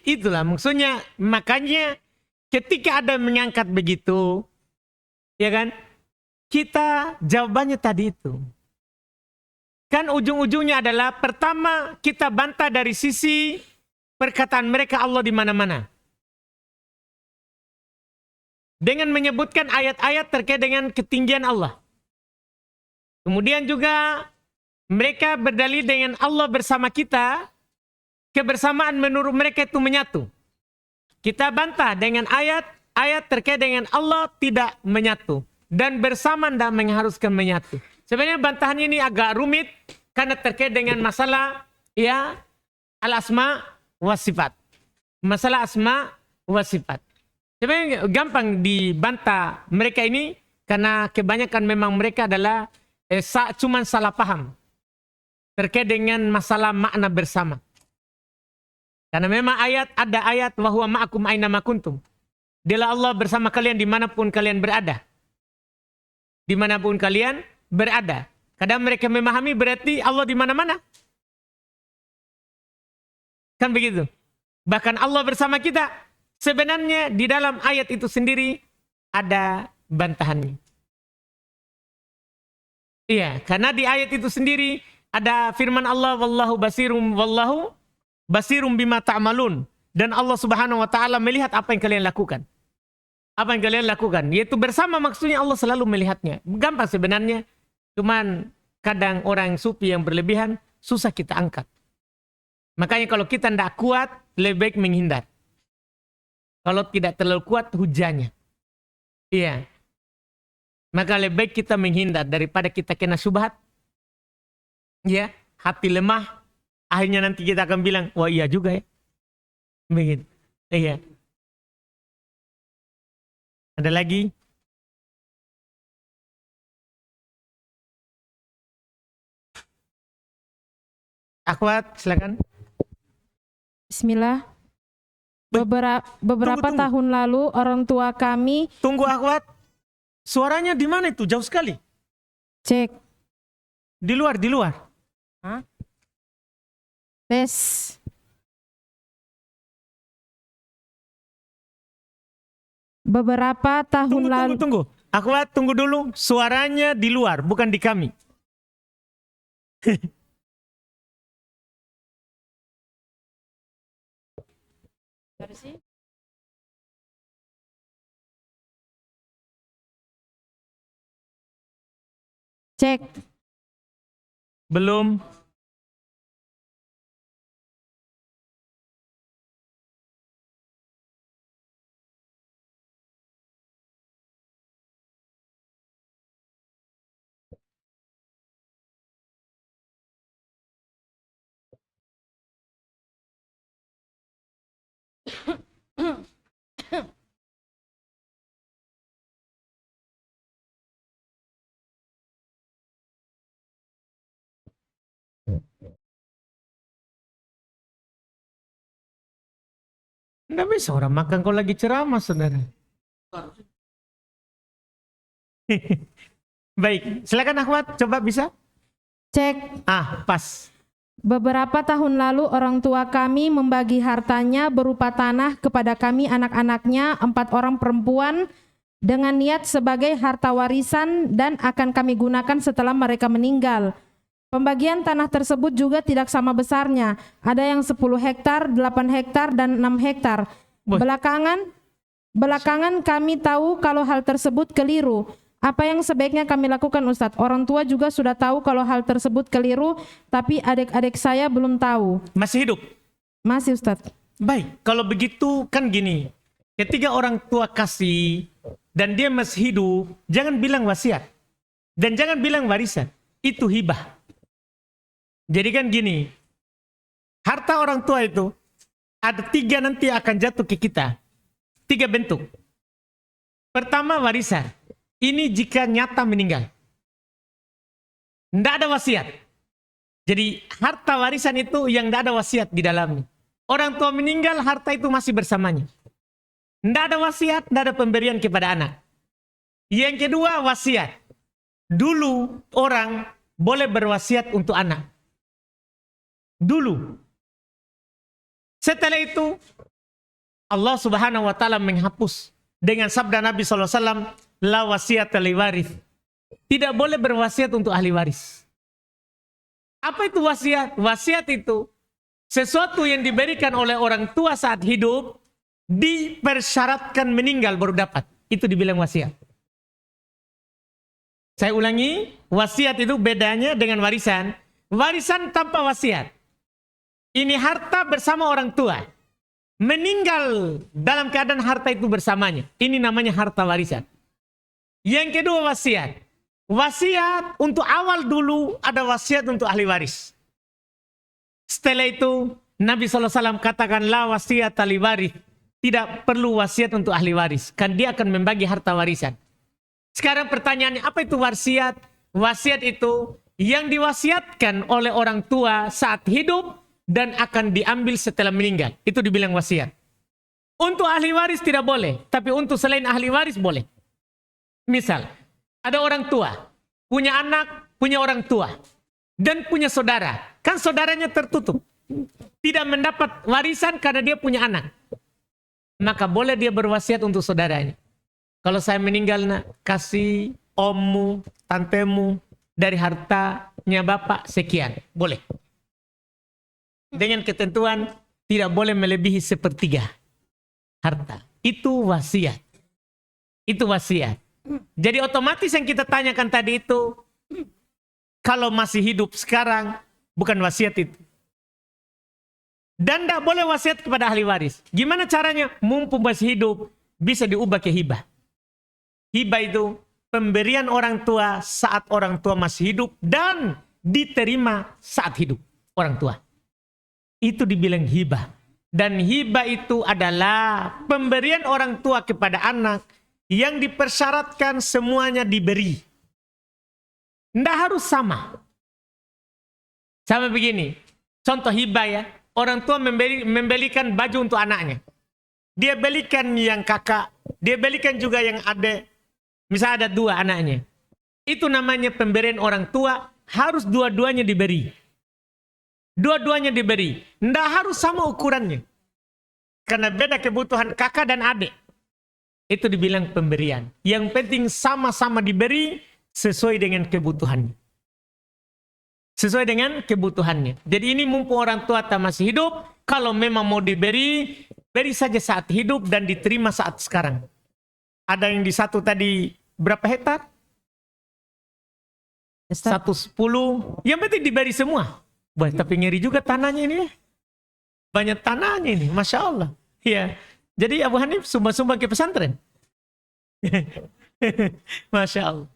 Itulah maksudnya, makanya ketika ada mengangkat begitu, ya kan, kita jawabannya tadi itu. Kan ujung-ujungnya adalah pertama kita bantah dari sisi perkataan mereka Allah di mana-mana. Dengan menyebutkan ayat-ayat terkait dengan ketinggian Allah. Kemudian juga mereka berdalil dengan Allah bersama kita. Kebersamaan menurut mereka itu menyatu. Kita bantah dengan ayat-ayat terkait dengan Allah tidak menyatu. dan bersama tidak mengharuskan menyatu. Sebenarnya bantahan ini agak rumit karena terkait dengan masalah ya al-asma wa sifat. Masalah asma wa sifat. Sebenarnya gampang dibantah mereka ini karena kebanyakan memang mereka adalah cuma salah paham terkait dengan masalah makna bersama. Karena memang ada ayat wa huwa ma'akum aina ma kuntum. Dialah Allah bersama kalian dimanapun kalian berada. Dimanapun kalian berada. Kadang mereka memahami berarti Allah di mana-mana. Kan begitu. Bahkan Allah bersama kita. Sebenarnya di dalam ayat itu sendiri ada bantahannya. Iya, karena di ayat itu sendiri ada firman Allah wallahu basirum bima ta'malun. Dan Allah Subhanahu wa taala melihat apa yang kalian lakukan. Apa yang kalian lakukan, yaitu bersama maksudnya Allah selalu melihatnya. Gampang sebenarnya, cuman kadang orang sufi yang berlebihan susah kita angkat. Makanya kalau kita tidak kuat, lebih baik menghindar. Kalau tidak terlalu kuat, hujannya. Iya. Maka lebih baik kita menghindar daripada kita kena syubhat. Ya, hati lemah. Akhirnya nanti kita akan bilang, wah iya juga ya. Begitu. Iya. Ada lagi? Akhwat, silakan. Bismillah. Beberapa Tunggu. tahun lalu orang tua kami Tunggu akhwat. Suaranya di mana itu? Jauh sekali. cek Di luar. tes. Beberapa tahun lalu Tunggu. Akhwat, tunggu dulu. Suaranya di luar, bukan di kami. cek. Belum. Nggak bisa orang makan kalau lagi ceramah, saudara. Baik, silakan akhwat, coba bisa? Cek. Pas. Beberapa tahun lalu orang tua kami membagi hartanya berupa tanah kepada kami anak-anaknya 4 orang perempuan dengan niat sebagai harta warisan dan akan kami gunakan setelah mereka meninggal. Pembagian tanah tersebut juga tidak sama besarnya. Ada yang 10 hektar, 8 hektar, dan 6 hektar. Belakangan kami tahu kalau hal tersebut keliru. Apa yang sebaiknya kami lakukan, Ustadz? Orang tua juga sudah tahu kalau hal tersebut keliru, tapi adik-adik saya belum tahu. Masih hidup? Masih, Ustadz. Baik, kalau begitu kan gini. Ketika orang tua kasih dan dia masih hidup, jangan bilang wasiat. Dan jangan bilang warisan. Itu hibah. Jadi kan gini, harta orang tua itu ada 3 nanti akan jatuh ke kita. 3 bentuk. Pertama warisan. Ini jika nyata meninggal. Tidak ada wasiat. Jadi harta warisan itu yang tidak ada wasiat di dalamnya. Orang tua meninggal, harta itu masih bersamanya. Tidak ada wasiat, tidak ada pemberian kepada anak. Yang kedua wasiat. Dulu orang boleh berwasiat untuk anak. Dulu. Setelah itu Allah Subhanahu wa taala menghapus dengan sabda Nabi SAW, la wasiata li warith. Tidak boleh berwasiat untuk ahli waris. Apa itu wasiat? Wasiat itu sesuatu yang diberikan oleh orang tua saat hidup, dipersyaratkan meninggal baru dapat. Itu dibilang wasiat. Saya ulangi, wasiat itu bedanya dengan warisan. Warisan tanpa wasiat. Ini harta bersama orang tua. Meninggal dalam keadaan harta itu bersamanya. Ini namanya harta warisan. Yang kedua wasiat. Wasiat untuk awal dulu ada wasiat untuk ahli waris. Setelah itu Nabi SAW katakan la wasiat ahli waris. Tidak perlu wasiat untuk ahli waris. Kan dia akan membagi harta warisan. Sekarang pertanyaannya, apa itu wasiat? Wasiat itu yang diwasiatkan oleh orang tua saat hidup dan akan diambil setelah meninggal. Itu dibilang wasiat. Untuk ahli waris tidak boleh, tapi untuk selain ahli waris boleh. Misal, ada orang tua, punya anak, punya orang tua, dan punya saudara. Kan saudaranya tertutup. Tidak mendapat warisan karena dia punya anak. Maka boleh dia berwasiat untuk saudaranya. Kalau saya meninggal, nak, kasih ommu, tantemu dari hartanya bapak sekian. Boleh. Dengan ketentuan tidak boleh melebihi sepertiga harta. Itu wasiat. Itu wasiat. Jadi otomatis yang kita tanyakan tadi itu, kalau masih hidup sekarang, bukan wasiat itu. Dan tidak boleh wasiat kepada ahli waris. Gimana caranya? Mumpung masih hidup, bisa diubah ke hibah. Hibah itu pemberian orang tua saat orang tua masih hidup dan diterima saat hidup orang tua. Itu dibilang hibah. Dan hibah itu adalah pemberian orang tua kepada anak yang dipersyaratkan semuanya diberi. Tidak harus sama. Sama begini. Contoh hibah ya. Orang tua membelikan baju untuk anaknya. Dia belikan yang kakak. Dia belikan juga yang adik. Misalnya ada 2 anaknya. Itu namanya pemberian orang tua. Harus dua-duanya diberi. Dua-duanya diberi. Tidak harus sama ukurannya. Karena beda kebutuhan kakak dan adik. Itu dibilang pemberian. Yang penting sama-sama diberi sesuai dengan kebutuhannya. Sesuai dengan kebutuhannya. Jadi ini mumpung orang tua tak masih hidup, kalau memang mau diberi, beri saja saat hidup dan diterima saat sekarang. Ada yang di satu tadi berapa hektar? 110. Yang penting diberi semua. Wah, tapi ngeri juga tanahnya ini. Banyak tanahnya ini, Masya Allah. Ya. Jadi Abu Hanif sumbang-sumbang ke pesantren. Masya Allah.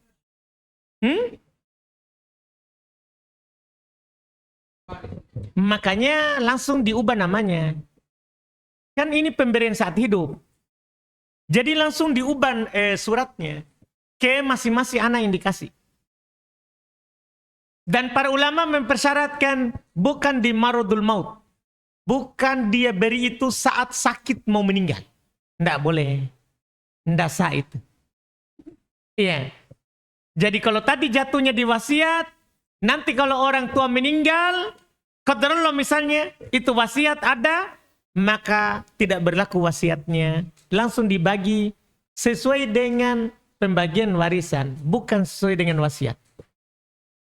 Makanya langsung diubah namanya. Kan ini pemberian saat hidup. Jadi langsung diubah suratnya ke masing-masing anak yang dikasih. Dan para ulama mempersyaratkan bukan di maradul maut. Bukan dia beri itu saat sakit mau meninggal. Tidak boleh. Tidak sah itu. Iya. Jadi kalau tadi jatuhnya di wasiat, nanti kalau orang tua meninggal, qadarullah misalnya, itu wasiat ada, maka tidak berlaku wasiatnya. Langsung dibagi sesuai dengan pembagian warisan, bukan sesuai dengan wasiat.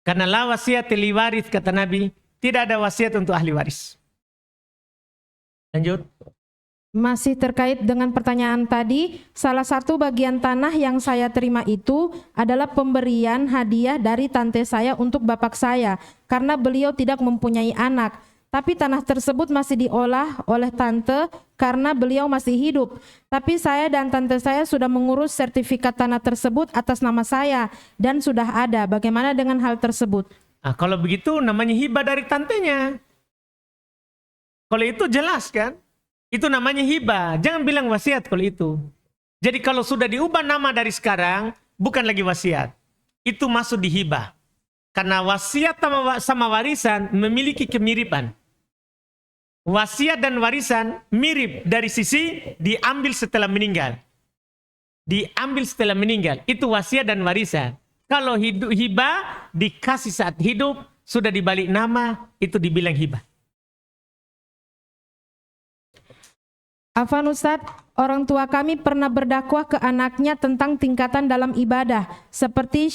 Karena la wasiat li waris, kata Nabi, tidak ada wasiat untuk ahli waris. Lanjut. Masih terkait dengan pertanyaan tadi, salah satu bagian tanah yang saya terima itu adalah pemberian hadiah dari tante saya untuk bapak saya karena beliau tidak mempunyai anak. Tapi tanah tersebut masih diolah oleh tante karena beliau masih hidup. Tapi saya dan tante saya sudah mengurus sertifikat tanah tersebut atas nama saya dan sudah ada. Bagaimana dengan hal tersebut? Nah, kalau begitu namanya hibah dari tantenya. Kalau itu jelas kan? Itu namanya hibah. Jangan bilang wasiat kalau itu. Jadi kalau sudah diubah nama dari sekarang, bukan lagi wasiat. Itu masuk di hibah. Karena wasiat sama warisan memiliki kemiripan. Wasiat dan warisan mirip dari sisi diambil setelah meninggal. Diambil setelah meninggal. Itu wasiat dan warisan. Kalau hibah dikasih saat hidup, sudah dibalik nama, itu dibilang hibah. Afan Ustadz, orang tua kami pernah berdakwah ke anaknya tentang tingkatan dalam ibadah seperti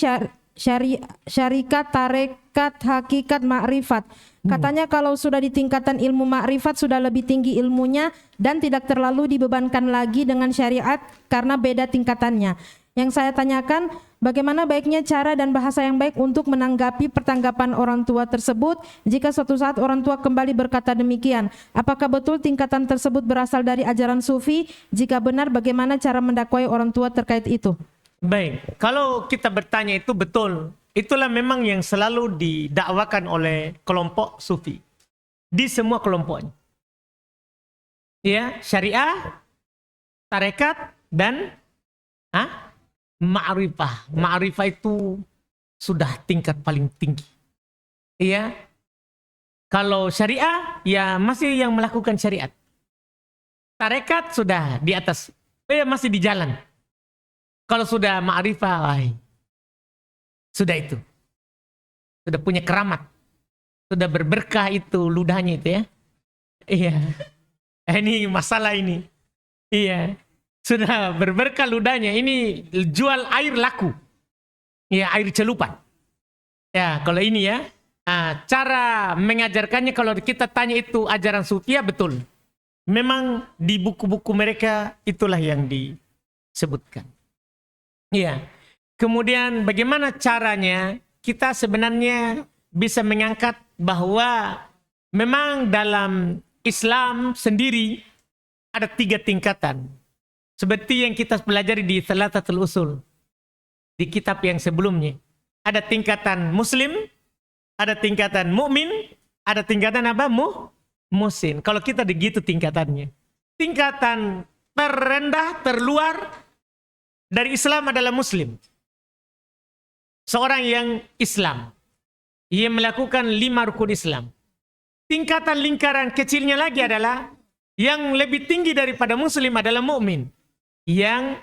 syarikat, tarekat, hakikat, ma'rifat. Katanya kalau sudah di tingkatan ilmu ma'rifat sudah lebih tinggi ilmunya dan tidak terlalu dibebankan lagi dengan syariat karena beda tingkatannya. Yang saya tanyakan, bagaimana baiknya cara dan bahasa yang baik untuk menanggapi pertanggapan orang tua tersebut jika suatu saat orang tua kembali berkata demikian? Apakah betul tingkatan tersebut berasal dari ajaran sufi? Jika benar, bagaimana cara mendakwai orang tua terkait itu? Baik, kalau kita bertanya itu betul. Itulah memang yang selalu didakwakan oleh kelompok sufi. Di semua kelompoknya. Ya, syariah, tarekat, dan ma'rifah. Ma'rifah itu sudah tingkat paling tinggi. Iya. Kalau syariah, ya masih yang melakukan syariat. Tarekat sudah di atas, masih di jalan. Kalau sudah ma'rifah, sudah itu. Sudah punya keramat. Sudah berberkah itu ludahnya itu ya. Iya. Ini masalah ini. Iya. Sudah berberkah ludahnya. Ini jual air laku. Iya, air celupan. Ya, kalau ini ya. Cara mengajarkannya kalau kita tanya itu ajaran Sufia betul. Memang di buku-buku mereka itulah yang disebutkan. Iya. Kemudian bagaimana caranya kita sebenarnya bisa mengangkat bahwa memang dalam Islam sendiri ada 3 tingkatan. Seperti yang kita pelajari di Thalathatul Usul. Di kitab yang sebelumnya. Ada tingkatan Muslim, ada tingkatan mukmin, ada tingkatan apa? Muhsin. Kalau kita begitu tingkatannya. Tingkatan terendah, terluar dari Islam adalah Muslim. Seorang yang Islam. Ia melakukan 5 rukun Islam. Tingkatan lingkaran kecilnya lagi adalah yang lebih tinggi daripada Muslim adalah mukmin. Yang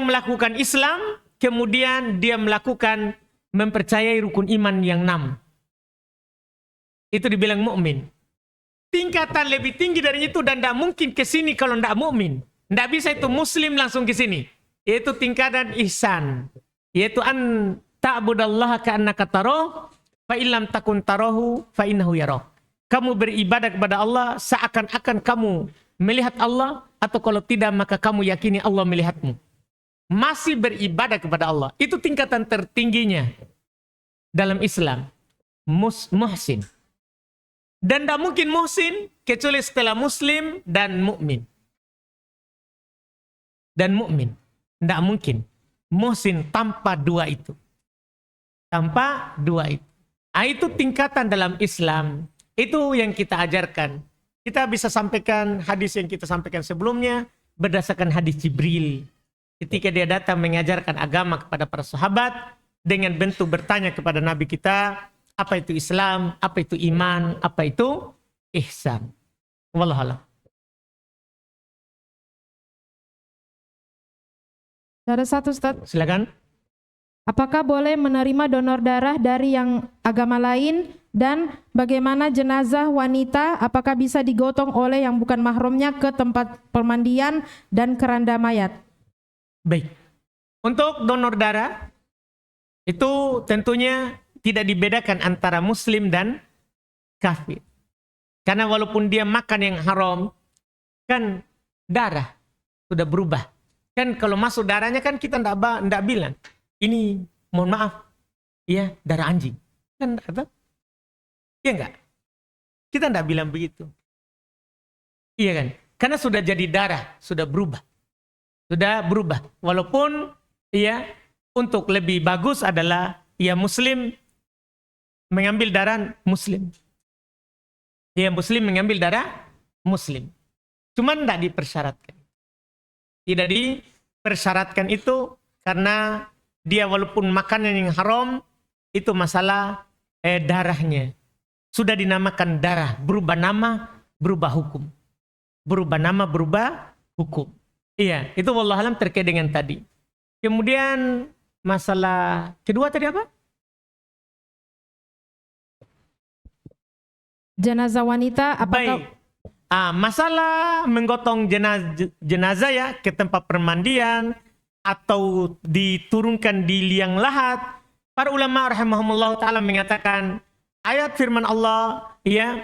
melakukan Islam, kemudian dia melakukan mempercayai rukun iman yang 6. Itu dibilang mukmin. Tingkatan lebih tinggi dari itu dan tidak mungkin ke sini kalau tidak mukmin. Tidak bisa itu Muslim langsung ke sini. Yaitu tingkatan ihsan. Yaitu an ta'budallaha ka'annaka tarahu fa illam takun tarahu fa innahu yarah. Kamu beribadah kepada Allah seakan-akan kamu melihat Allah, atau kalau tidak maka kamu yakini Allah melihatmu. Masih beribadah kepada Allah. Itu tingkatan tertingginya dalam Islam. Muhsin. Dan tidak mungkin muhsin kecuali setelah Muslim dan mukmin. Dan mukmin. Tidak mungkin. Muhsin tanpa 2 itu. Tanpa 2 itu. Itu tingkatan dalam Islam. Itu yang kita ajarkan. Kita bisa sampaikan hadis yang kita sampaikan sebelumnya berdasarkan hadis Jibril. Ketika dia datang mengajarkan agama kepada para sahabat dengan bentuk bertanya kepada Nabi kita, apa itu Islam, apa itu iman, apa itu ihsan. Wallahualam. Ada satu, Ustaz. Silakan. Apakah boleh menerima donor darah dari yang agama lain? Dan bagaimana jenazah wanita, apakah bisa digotong oleh yang bukan mahramnya ke tempat pemandian dan keranda mayat? Baik. Untuk donor darah, itu tentunya tidak dibedakan antara Muslim dan kafir. Karena walaupun dia makan yang haram, kan darah sudah berubah. Kan kalau masuk darahnya kan kita tidak bilang, ini mohon maaf, ya darah anjing. Kan ada? Iya enggak? Kita tidak bilang begitu. Iya kan? Karena sudah jadi darah, sudah berubah. Sudah berubah. Walaupun ya untuk lebih bagus adalah ya Muslim mengambil darah Muslim. Ya Muslim mengambil darah Muslim. Cuman tidak dipersyaratkan. Tidak dipersyaratkan itu karena dia walaupun makanan yang haram itu masalah darahnya. Sudah dinamakan darah, berubah nama, berubah hukum. Berubah nama, berubah hukum. Iya, itu wallahualam terkait dengan tadi. Kemudian masalah kedua tadi apa? Jenazah wanita, apakah... Baik. Masalah menggotong jenazah ya ke tempat permandian atau diturunkan di liang lahat. Para ulama rahimahumullah ta'ala mengatakan ayat firman Allah ya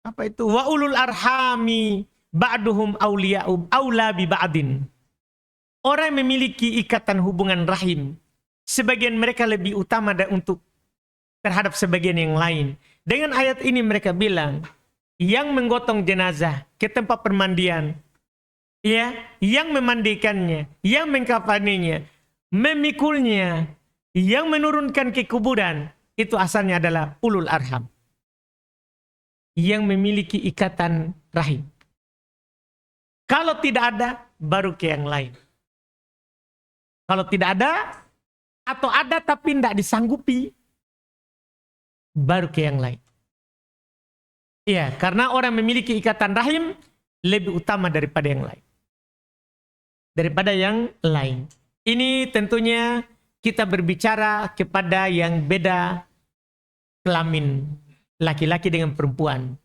apa itu wa ulul arhami ba'duhum awliya'um awla bi ba'din. Orang yang memiliki ikatan hubungan rahim, sebagian mereka lebih utama untuk terhadap sebagian yang lain. Dengan ayat ini mereka bilang, yang menggotong jenazah ke tempat permandian ya, yang memandikannya, yang mengkafaninya, memikulnya, yang menurunkan ke kuburan, itu asalnya adalah ulul arham, yang memiliki ikatan rahim. Kalau tidak ada, baru ke yang lain. Kalau tidak ada, atau ada tapi tidak disanggupi, baru ke yang lain. Iya, karena orang memiliki ikatan rahim lebih utama daripada yang lain. Ini tentunya kita berbicara kepada yang beda kelamin, laki-laki dengan perempuan.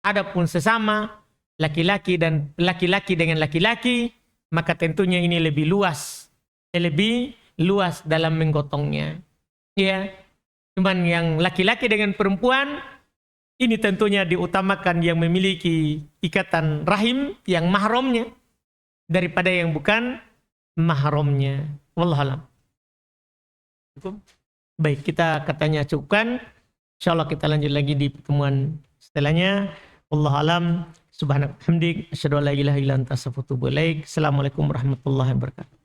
Adapun sesama laki-laki dan laki-laki dengan laki-laki, maka tentunya ini lebih luas dalam menggotongnya. Ya, cuman yang laki-laki dengan perempuan ini tentunya diutamakan yang memiliki ikatan rahim yang mahramnya daripada yang bukan mahramnya. Wallahualam. Baik, kita katanya cukupkan. Insyaallah kita lanjut lagi di pertemuan setelahnya. Wallahualam. Subhanaka hamdik, asyhadu an la ilaha illa anta astaghfiruka wa atubu ilaik. Assalamualaikum warahmatullahi wabarakatuh.